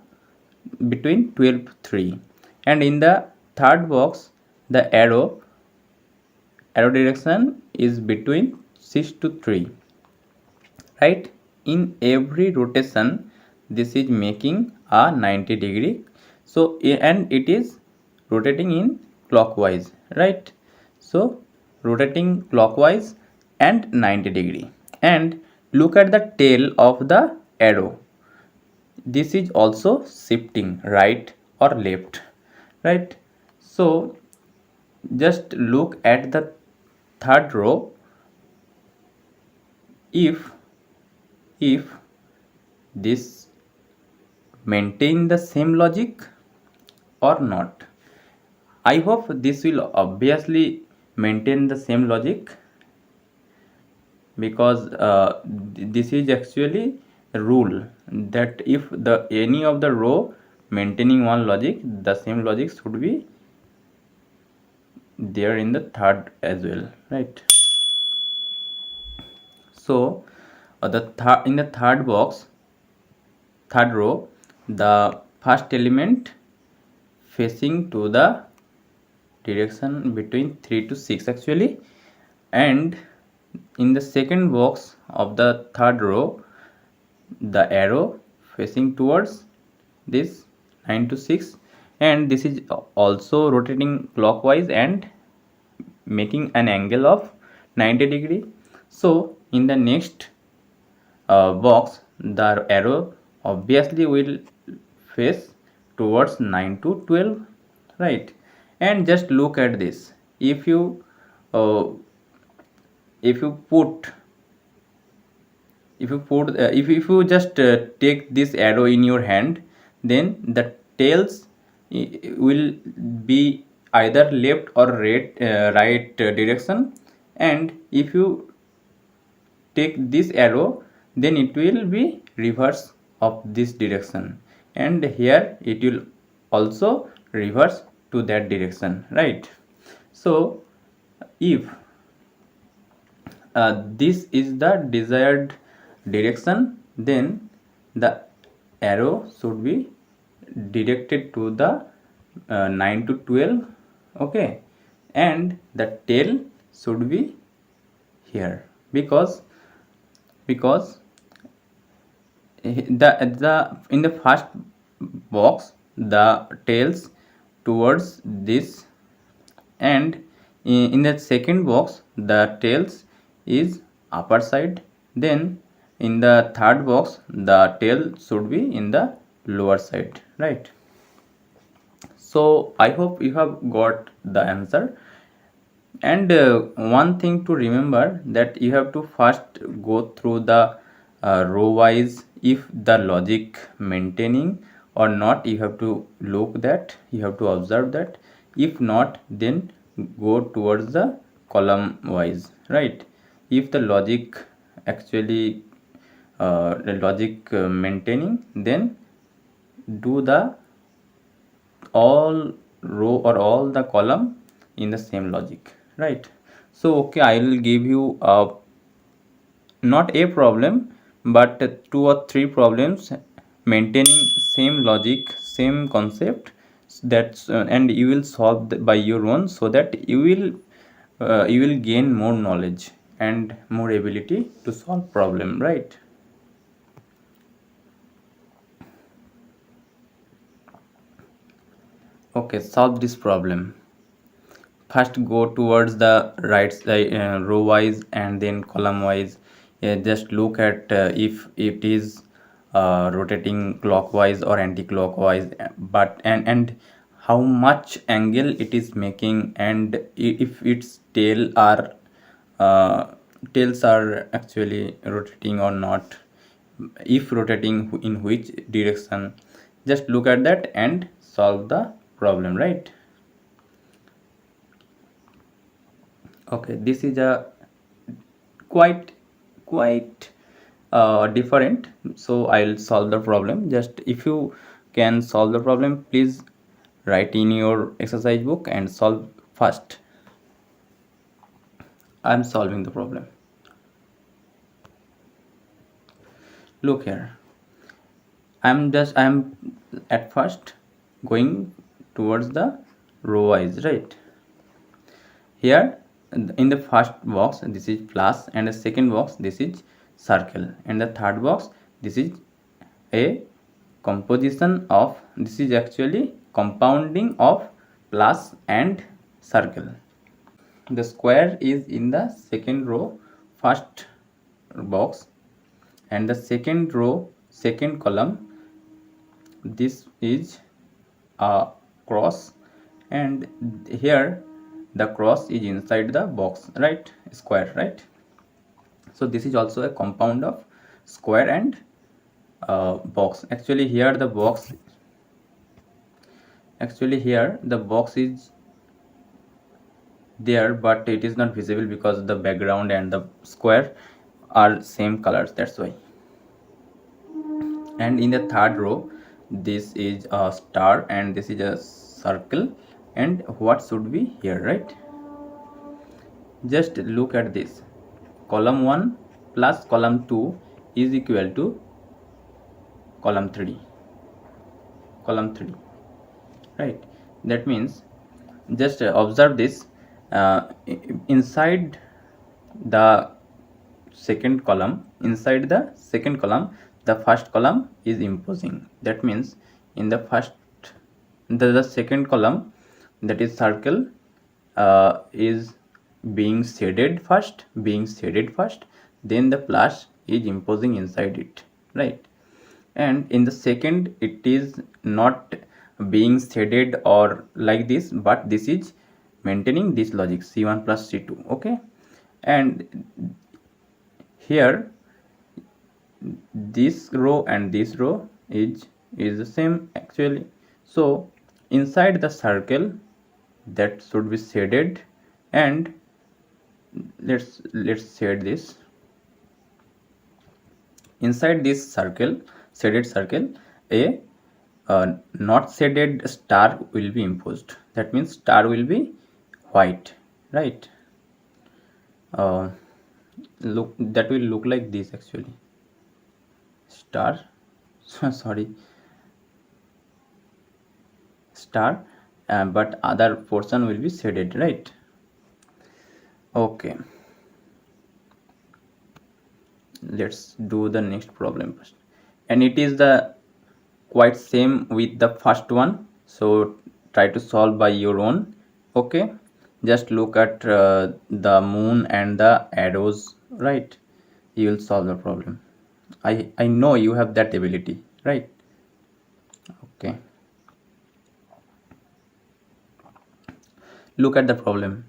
between 12 to 3. And in the third box the arrow direction is between 6 to 3, right? In every rotation this is making a 90-degree. So and it is rotating in clockwise, right? So rotating clockwise and 90-degree. And look at the tail of the arrow, this is also shifting right or left, right? So just look at the third row. If this maintain the same logic or not, I hope this will obviously maintain the same logic, because this is actually a rule that if the any of the row maintaining one logic, the same logic should be there in the third as well, right? So in the third box, third row, the first element facing to the direction between 3 to 6 actually. And in the second box of the third row the arrow facing towards this 9 to 6, and this is also rotating clockwise and making an angle of 90-degree. So in the next box the arrow obviously will face towards 9 to 12, right? And just look at this. Uh, if you put if you just take this arrow in your hand, then the tails will be either left or right direction. And if you take this arrow, then it will be reverse of this direction, and here it will also reverse to that direction, right? So if this is the desired direction, then the arrow should be directed to the 9 to 12, okay? And the tail should be here, because the in the first box the tails towards this, and in the second box the tails is upper side, then in the third box the tail should be in the lower side, right? So I hope you have got the answer. And one thing to remember, that you have to first go through the row wise, if the logic maintaining or not, you have to look that, you have to observe that. If not, then go towards the column wise, right? If the logic actually maintaining, then do the all row or all the column in the same logic, right? So okay, I will give you not a problem, but two or three problems maintaining same logic, same concept. That's and you will solve by your own, so that you will gain more knowledge and more ability to solve problem, right? Okay, solve this problem. First go towards the right side, row wise and then column wise. Just look at if it is rotating clockwise or anti-clockwise, but and how much angle it is making, and if its uh, tails are actually rotating or not, if rotating in which direction. Just look at that and solve the problem, right? Okay, this is a quite quite different. So I'll solve the problem. Just if you can solve the problem, please write in your exercise book and solve fast. I'm solving the problem. Look here. I'm at first going towards the row wise, right? Here in the first box this is plus, and the second box this is circle, and the third box this is a composition of, this is actually compounding of plus and circle. The square is in the second row first box, and the second row second column this is a cross, and here the cross is inside the box, right? Square, right? So this is also a compound of square and box. Actually here the box is there, but it is not visible because the background and the square are same colors, that's why. And in the third row this is a star and this is a circle, and what should be here, right? Just look at this. Column 1 plus column 2 is equal to column 3, right? That means just observe this. Inside the second column the first column is imposing. That means in the second column, that is circle, is being shaded first, then the plus is imposing inside it, right? And in the second it is not being shaded or like this, but this is maintaining this logic c1 plus c2, okay? And here this row and this row is the same actually. So inside the circle that should be shaded, and let's shade this. Inside this shaded circle, a not shaded star will be imposed. That means star will be white, right? Look, that will look like this actually. Star sorry, star, but other portion will be shaded, right? Okay, let's do the next problem first, and it is the quite same with the first one, so try to solve by your own, okay? Just look at the moon and the arrows, right? You will solve the problem. I know you have that ability, right? Okay, look at the problem.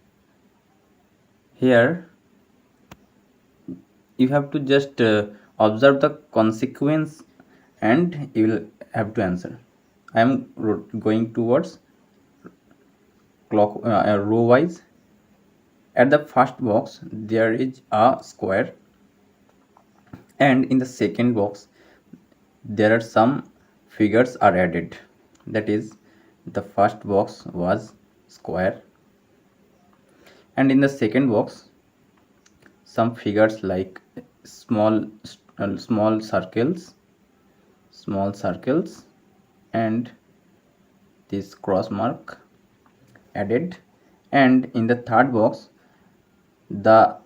Here you have to just observe the consequence and you will have to answer. I am going towards row wise. At the first box there is a square, and in the second box there are some figures are added. That is, the first box was square, and in the second box some figures like small circles, and this cross mark added. And in the third box the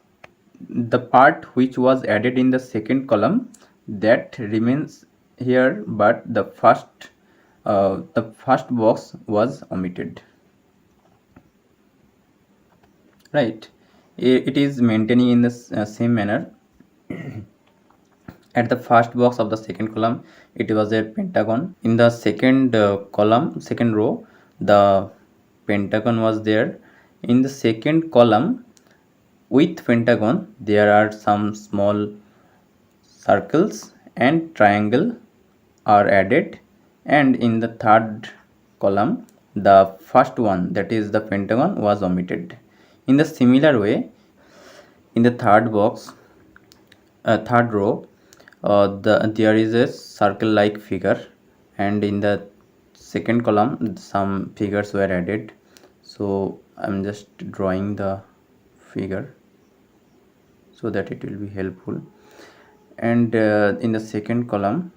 part which was added in the second column that remains here, but the first box was omitted, right? It is maintaining in the same manner. At the first box of the second column it was a pentagon. In the second second row the pentagon was there. In the second column with pentagon there are some small circles and triangle are added, and in the third column the first one, that is the pentagon, was omitted. In the similar way, in the third box third row, there is a circle like figure, and in the second column some figures were added. So I'm just drawing the figure so that it will be helpful. And in the second column,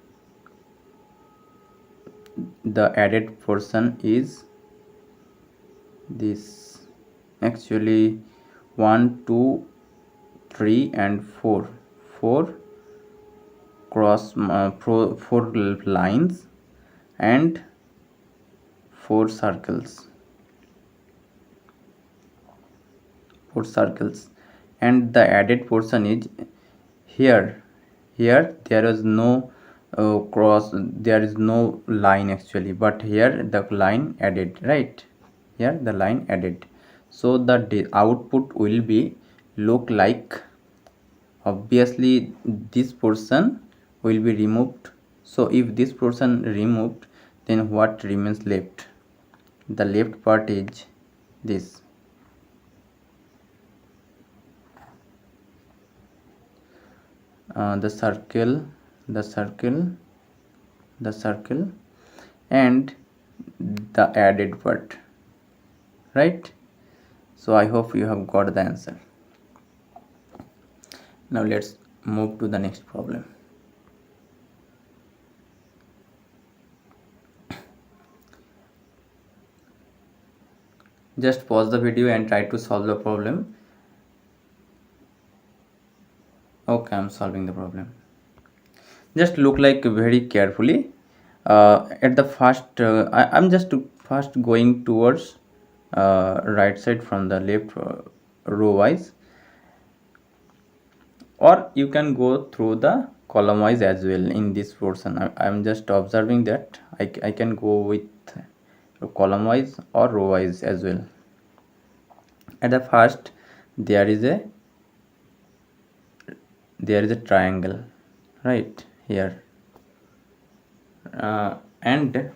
the added portion is this. Actually, 1 2 3 and 4 4 lines and 4 circles, and the added portion is here. There is no cross, there is no line actually, but here the line added, right? Here the line added. So the output will be look like, obviously this portion will be removed. So if this portion removed, then what remains left? The left part is this. The circle, the circle, the circle, and the added part, right? So I hope you have got the answer. Now let's move to the next problem. Just pause the video and try to solve the problem. Okay, I'm solving the problem. Just look like very carefully. At the first, I'm just first going towards right side from the left row wise, or you can go through the column wise as well. In this portion, I'm just observing that I can go with column wise or row wise as well. At the first, there is a triangle right here, and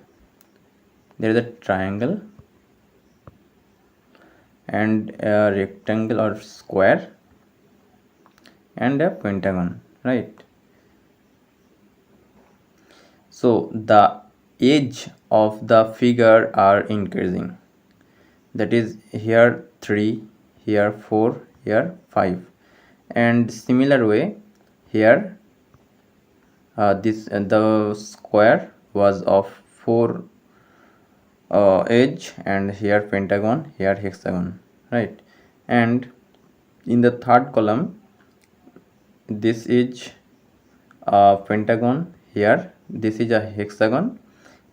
there is a triangle and a rectangle or square and a pentagon, right? So the edge of the figure are increasing, that is here 3, here 4, here 5, and similar way here the square was of 4 edge, and here pentagon, here hexagon, right? And in the third column, this is a pentagon, here this is a hexagon,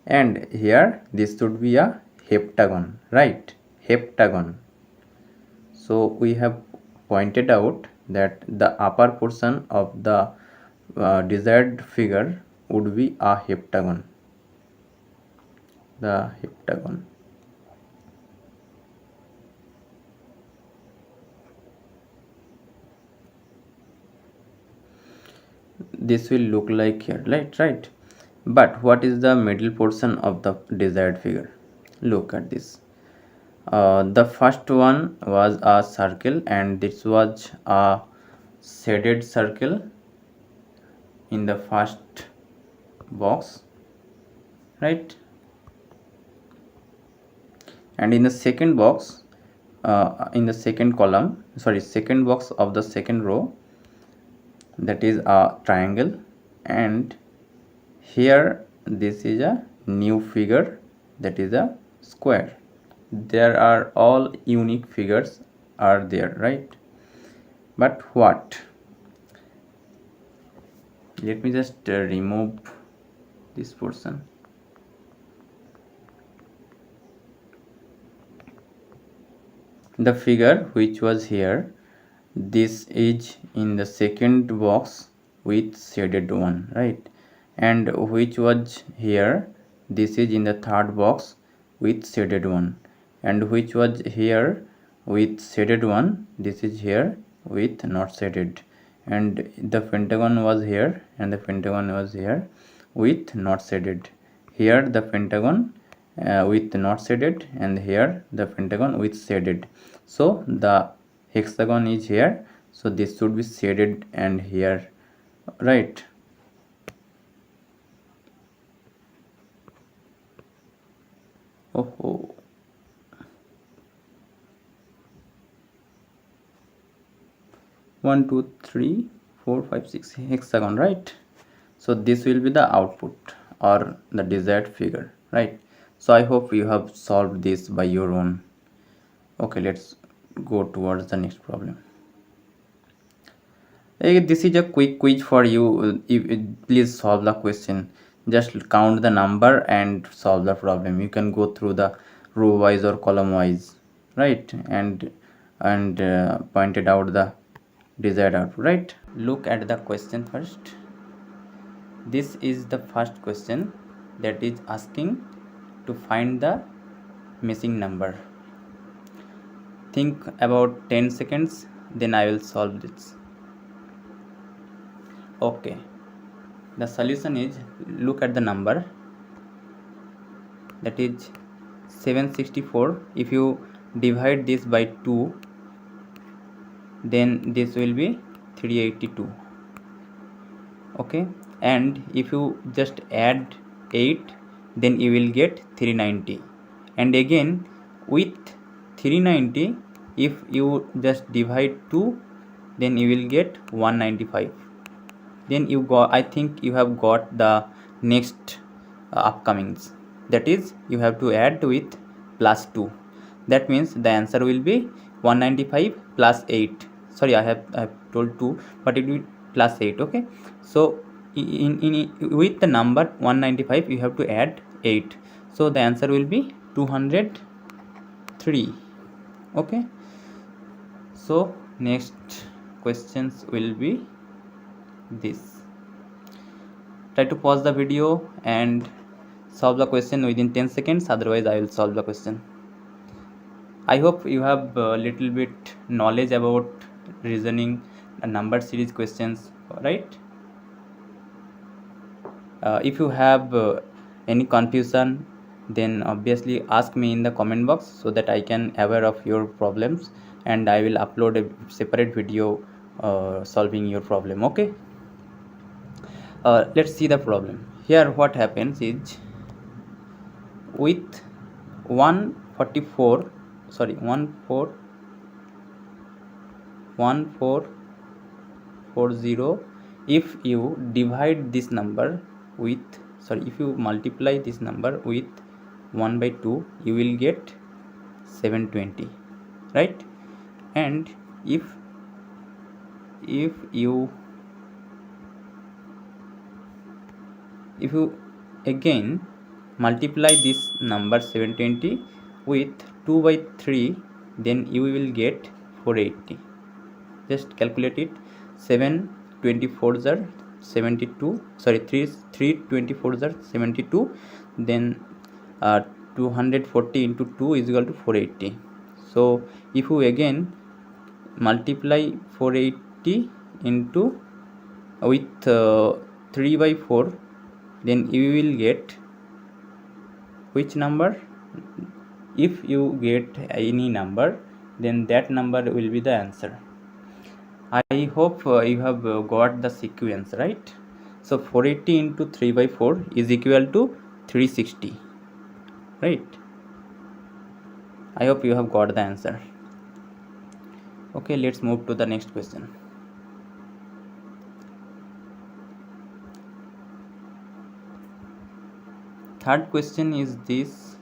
and here this should be a heptagon, right? Heptagon. So we have pointed out that the upper portion of the desired figure would be a heptagon, the heptagon. This will look like here, right? But what is the middle portion of the desired figure? Look at this. The first one was a circle, and this was a shaded circle in the first box, right? And in the second box, in the second column, sorry, second box of the second row, that is a triangle, and here this is a new figure, that is a square. There are all unique figures are there, right? But what? Let me just remove this portion. The figure which was here, this is in the second box with shaded one, right? And which was here, this is in the third box with shaded one, and which was here with shaded one, this is here with not shaded, and the pentagon was here, and the pentagon was here with not shaded. Here the pentagon with not shaded, and here the pentagon with shaded. So the hexagon is here, so this should be shaded, and here right? Oh, oh. 1 2 3 4 5 6 hexagon, right? So this will be the output or the desired figure, right? So I hope you have solved this by your own. Okay, let's go towards the next problem. This is a quick quiz for you. Please solve the question. Just count the number and solve the problem. You can go through the row wise or column wise, right? And pointed out the desired output, right? Look at the question first. This is the first question that is asking to find the missing number. Think about 10 seconds, then I will solve this. Okay, the solution is, look at the number, that is 764. If you divide this by 2, then this will be 382. Okay, and if you just add 8, then you will get 390. And again with 390, if you just divide 2, then you will get 195. Then you got, I think you have got the next upcomings, that is you have to add with plus 2. That means the answer will be 195 plus 8. Sorry, I have told 2, but it will be plus 8. Okay, so in with the number 195 you have to add 8, so the answer will be 203. Okay, so next questions will be this. Try to pause the video and solve the question within 10 seconds, otherwise I will solve the question. I hope you have a little bit knowledge about reasoning number series questions, right? If you have any confusion, then obviously ask me in the comment box so that I can aware of your problems, and I will upload a separate video solving your problem. Okay, let's see the problem. Here what happens is, with 144, sorry, 1440, if you divide this number with, sorry, if you multiply this number with 1 by 2, you will get 720, right? And if you again multiply this number 720 with 2 by 3, then you will get 480. Just calculate it. 724s are 72, sorry, 324s are 72, then 240 into 2 is equal to 480. So if you again multiply 480 into with 3 by 4, then you will get which number? If you get any number, then that number will be the answer. I hope you have got the sequence, right? So 480 into 3 by 4 is equal to 360, right? I hope you have got the answer. Okay, let's move to the next question. Third question is this.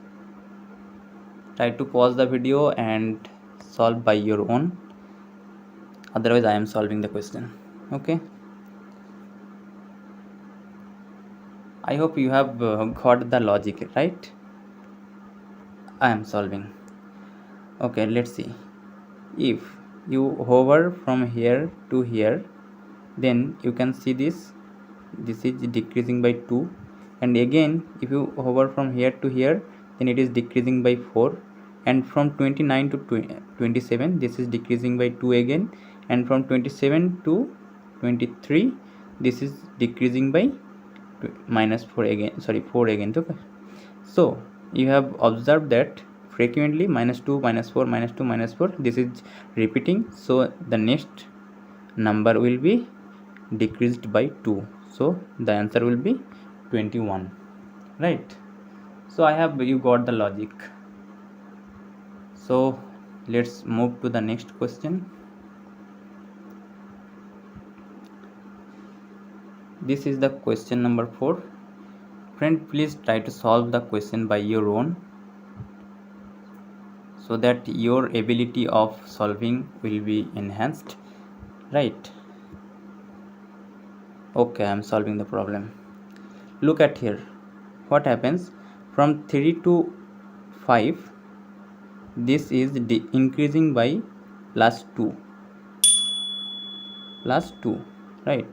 Try to pause the video and solve by your own, otherwise I am solving the question. Okay, I hope you have got the logic, right? I am solving. Okay, let's see. If you hover from here to here, then you can see this is decreasing by 2, and again if you hover from here to here, then it is decreasing by 4, and from 29 to 27, this is decreasing by 2 again, and from 27 to 23, this is decreasing by minus 4 again, sorry, 4 again. Okay, so you have observed that frequently minus 2 minus 4 minus 2 minus 4, this is repeating, so the next number will be decreased by 2. So the answer will be 21, right? So I have, you got the logic. So let's move to the next question. This is the question number 4. Friend, please try to solve the question by your own, so that your ability of solving will be enhanced, right? Okay, I am solving the problem. Look at here. What happens from 3 to 5? This is increasing by plus 2, right?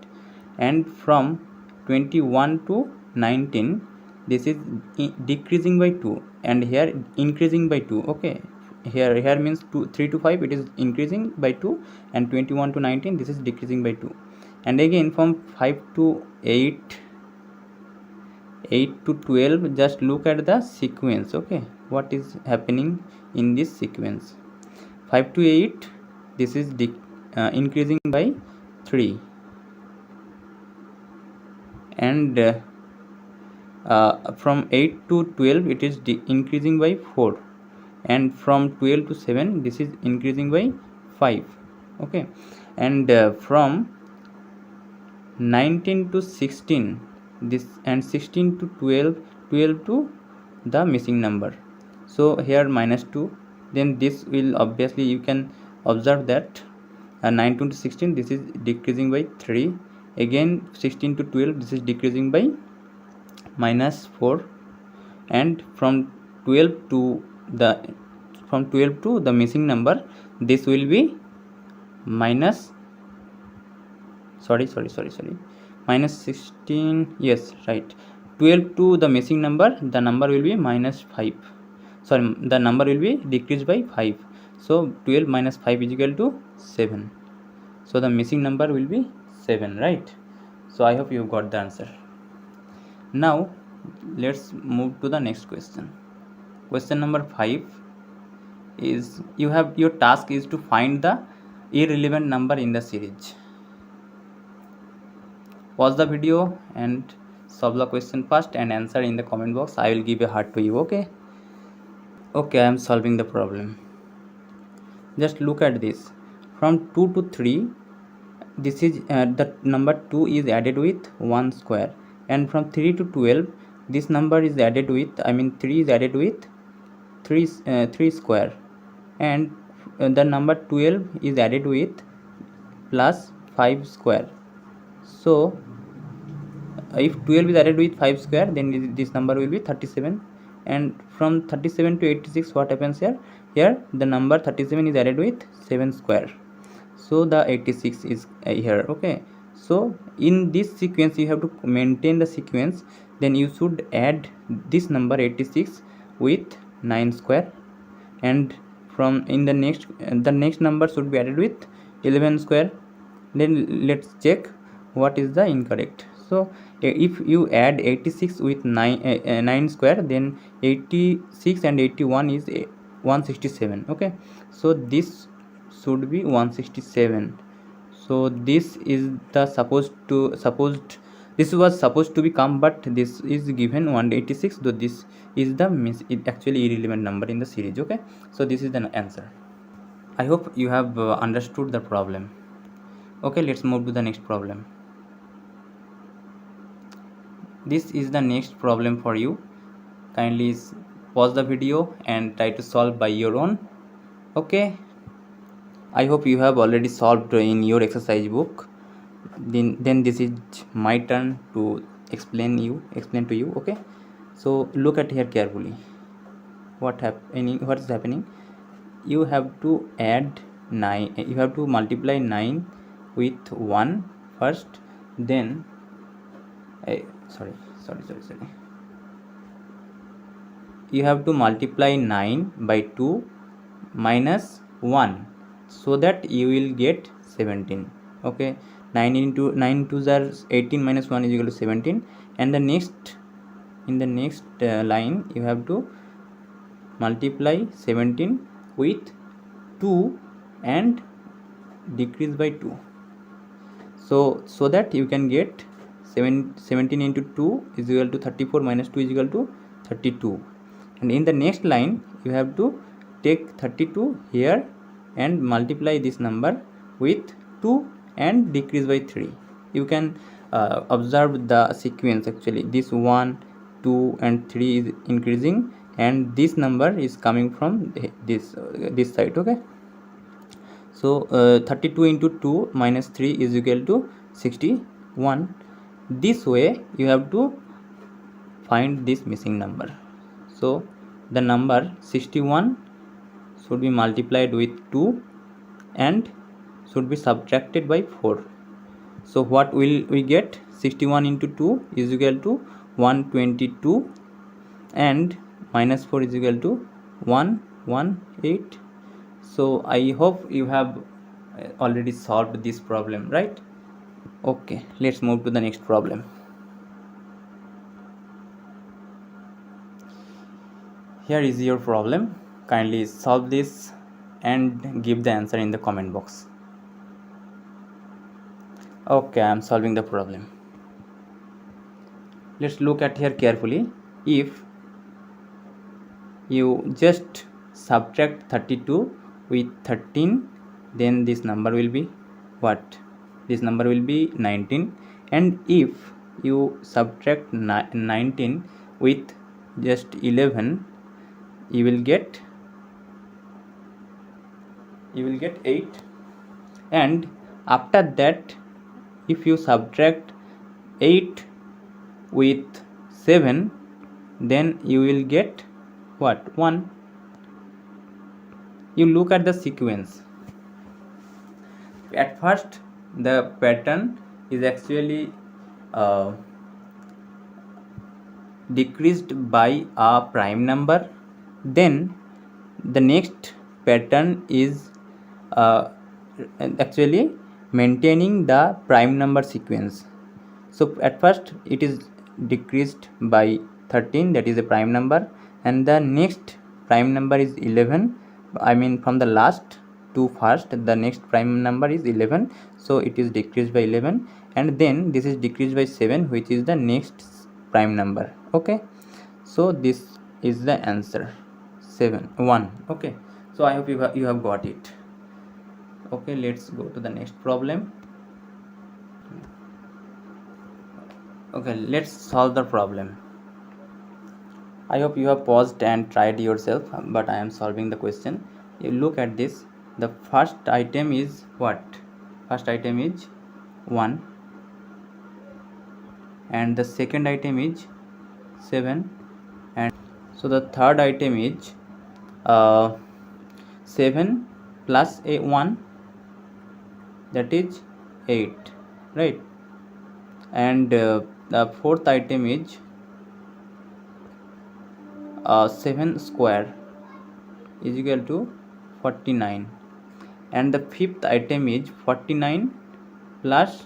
And from 21 to 19, this is decreasing by 2, and here increasing by 2. Okay, here means 3 to 5 it is increasing by 2, and 21 to 19 this is decreasing by 2. And again from 5 to 8, 8 to 12, just look at the sequence. Okay, what is happening in this sequence? 5 to 8, this is increasing by 3, and from 8 to 12 it is increasing by 4, and from 12 to 7 this is increasing by 5. Okay, and from 19 to 16 this, and 16 to 12, 12 to the missing number, so here minus 2. Then this will obviously, you can observe that 19 to 16 this is decreasing by 3. Again 16 to 12 this is decreasing by minus 4, and from 12 to the, from 12 to the missing number, this will be minus, sorry, minus 16, yes, right. 12 to the missing number, the number will be minus 5, sorry, the number will be decreased by 5. So 12 minus 5 is equal to 7. So the missing number will be 7, right? So I hope you got the answer. Now let's move to the next question. Question number 5 is, you have, your task is to find the irrelevant number in the series. Pause the video and solve the question first and answer in the comment box. I will give a heart to you. Okay, I am solving the problem. Just look at this. From 2 to 3, this is the number 2 is added with 1 square, and from 3 to 12 this number is added with, 3 is added with 3 square, and the number 12 is added with plus 5 square. So if 12 is added with 5 square, then this number will be 37. And from 37 to 86, what happens here? Here the number 37 is added with 7 square, so the 86 is here. Okay, so in this sequence you have to maintain the sequence, then you should add this number 86 with 9 square, and from in the next number should be added with 11 square. Then let's check what is the incorrect. So if you add 86 with 9 square, then 86 and 81 is 167. Okay, so this should be 167. So this is the supposed this was supposed to become, but this is given 186, so this is the actually irrelevant number in the series. Okay, so this is the answer. I hope you have understood the problem. Okay, let's move to the next problem. This is the next problem for you. Kindly pause the video and try to solve by your own. Okay, I hope you have already solved in your exercise book. Then this is my turn to explain to you. Okay, so look at here carefully. What is happening? You have to add 9, you have to multiply 9 with 1 first, then sorry, you have to multiply 9 by 2 minus 1, so that you will get 17. Okay, 9 into 9 2s are 18, minus 1 is equal to 17. And the next, in the next line, you have to multiply 17 with 2 and decrease by 2. So that you can get 17 into 2 is equal to 34 minus 2 is equal to 32, and in the next line you have to take 32 here and multiply this number with 2 and decrease by 3. You can observe the sequence. Actually this 1, 2 and 3 is increasing, and this number is coming from this side. Okay, so 32 into 2 minus 3 is equal to 61. This way you have to find this missing number. So the number 61 should be multiplied with 2 and should be subtracted by 4. So what will we get? 61 into 2 is equal to 122, and minus 4 is equal to 118. So I hope you have already solved this problem, right? Okay, let's move to the next problem. Here is your problem. Kindly solve this and give the answer in the comment box. Okay, I am solving the problem. Let's look at here carefully. If you just subtract 32 with 13, then this number will be what? This number will be 19. And if you subtract 19 with just 11, you will get 8. And after that, if you subtract 8 with 7, then you will get what? 1. You look at the sequence. At first the pattern is actually decreased by a prime number. Then the next pattern is actually maintaining the prime number sequence. So at first it is decreased by 13, that is a prime number, and the next prime number is 11. I mean from the last to first, the next prime number is 11, so it is decreased by 11, and then this is decreased by 7, which is the next prime number. Okay, so this is the answer, 1. Okay, so I hope you have got it. Okay, let's go to the next problem. Okay, let's solve the problem. I hope you have paused and tried yourself, but I am solving the question. You look at this. The first item is what? First item is 1, and the second item is 7, and so the third item is 7 plus a 1, that is 8, right? And the fourth item is 7 square is equal to 49, and the fifth item is 49 plus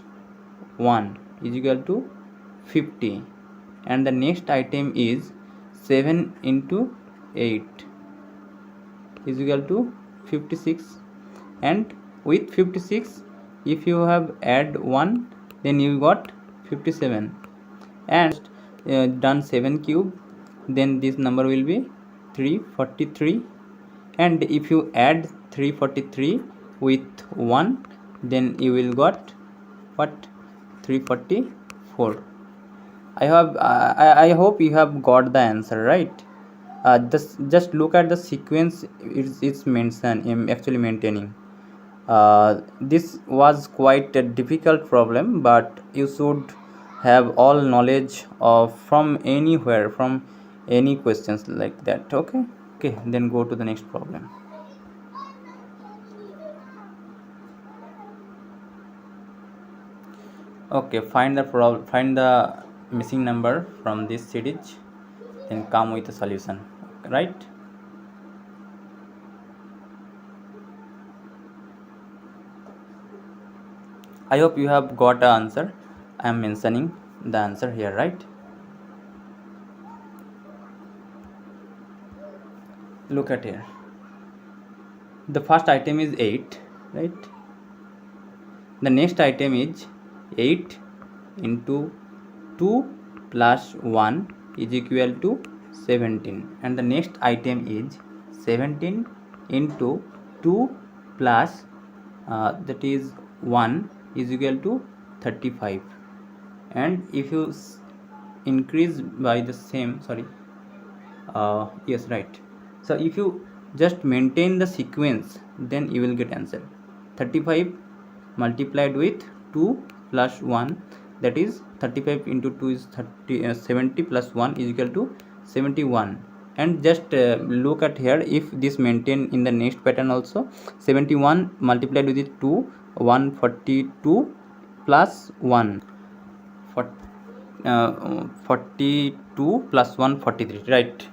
1 is equal to 50, and the next item is 7 into 8 is equal to 56, and with 56 if you have add 1, then you got 57, and done 7 cube, then this number will be 343, and if you add 343 with 1, then you will got what? 344. I hope you have got the answer, right? Just look at the sequence. It's mentioned, actually maintaining. This was quite a difficult problem, but you should have all knowledge of from anywhere, from any questions like that. Okay, then go to the next problem. Okay, find the missing number from this series, then come with a solution, right? I hope you have got the answer. I am mentioning the answer here, right? Look at here. The first item is 8, right? The next item is 8 into 2 plus 1 is equal to 17, and the next item is 17 into 2 plus that is 1 is equal to 35. And if you increase by the same, sorry, yes, right. So if you just maintain the sequence, then you will get answer 35 multiplied with 2 plus 1, that is 35 into 2 is 70 plus 1 is equal to 71. And just look at here, if this maintain in the next pattern also, 71 multiplied with 2, 142 plus 1, 42 plus 1, 43, right?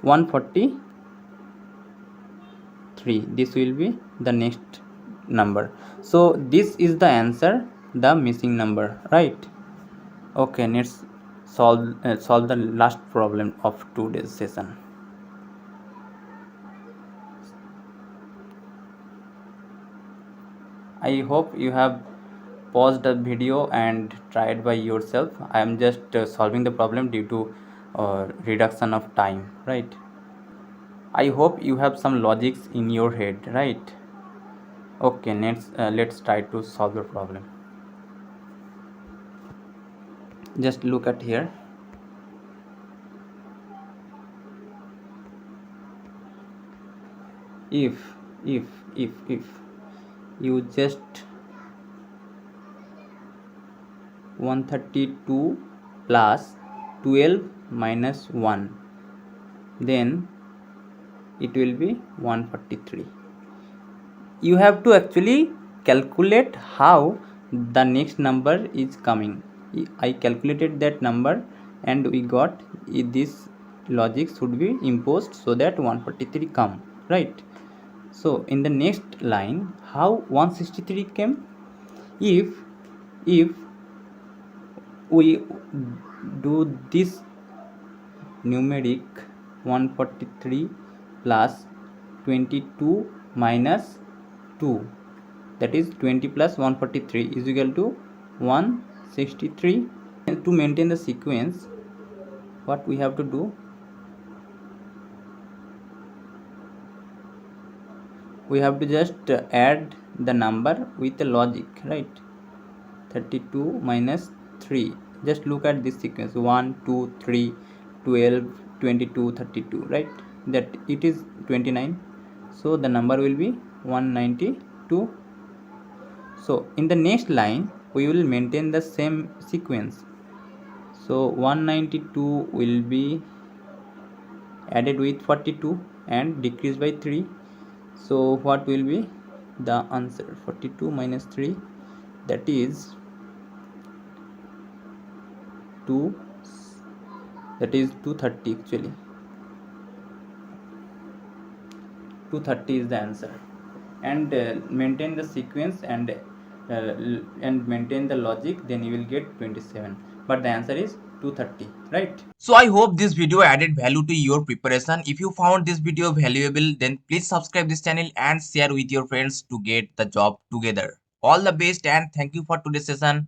143, this will be the next number. So this is the answer, the missing number, right? Okay, let's solve the last problem of today's session. I hope you have paused the video and tried by yourself. I am just solving the problem due to reduction of time, right? I hope you have some logics in your head, right? Okay, let's try to solve the problem. Just look at here. If you just 132 plus 12 minus 1, then it will be 143. You have to actually calculate how the next number is coming. I calculated that number and we got this logic should be imposed so that 143 come, right? So in the next line, how 163 came? If we do this numeric 143 plus 22 minus 2, that is 20 plus 143 is equal to 163. And to maintain the sequence, what we have to do, we have to just add the number with the logic, right? 32 minus 3, just look at this sequence, 1 2 3 12 22 32, right? That it is 29, so the number will be 192. So in the next line we will maintain the same sequence, so 192 will be added with 42 and decreased by 3. So what will be the answer? 42 minus 3, that is 2, that is 230. Actually 230 is the answer. And maintain the sequence and maintain the logic, then you will get 27, but the answer is 230, right? So I hope this video added value to your preparation. If you found this video valuable, then please subscribe this channel and share with your friends to get the job together. All the best and thank you for today's session.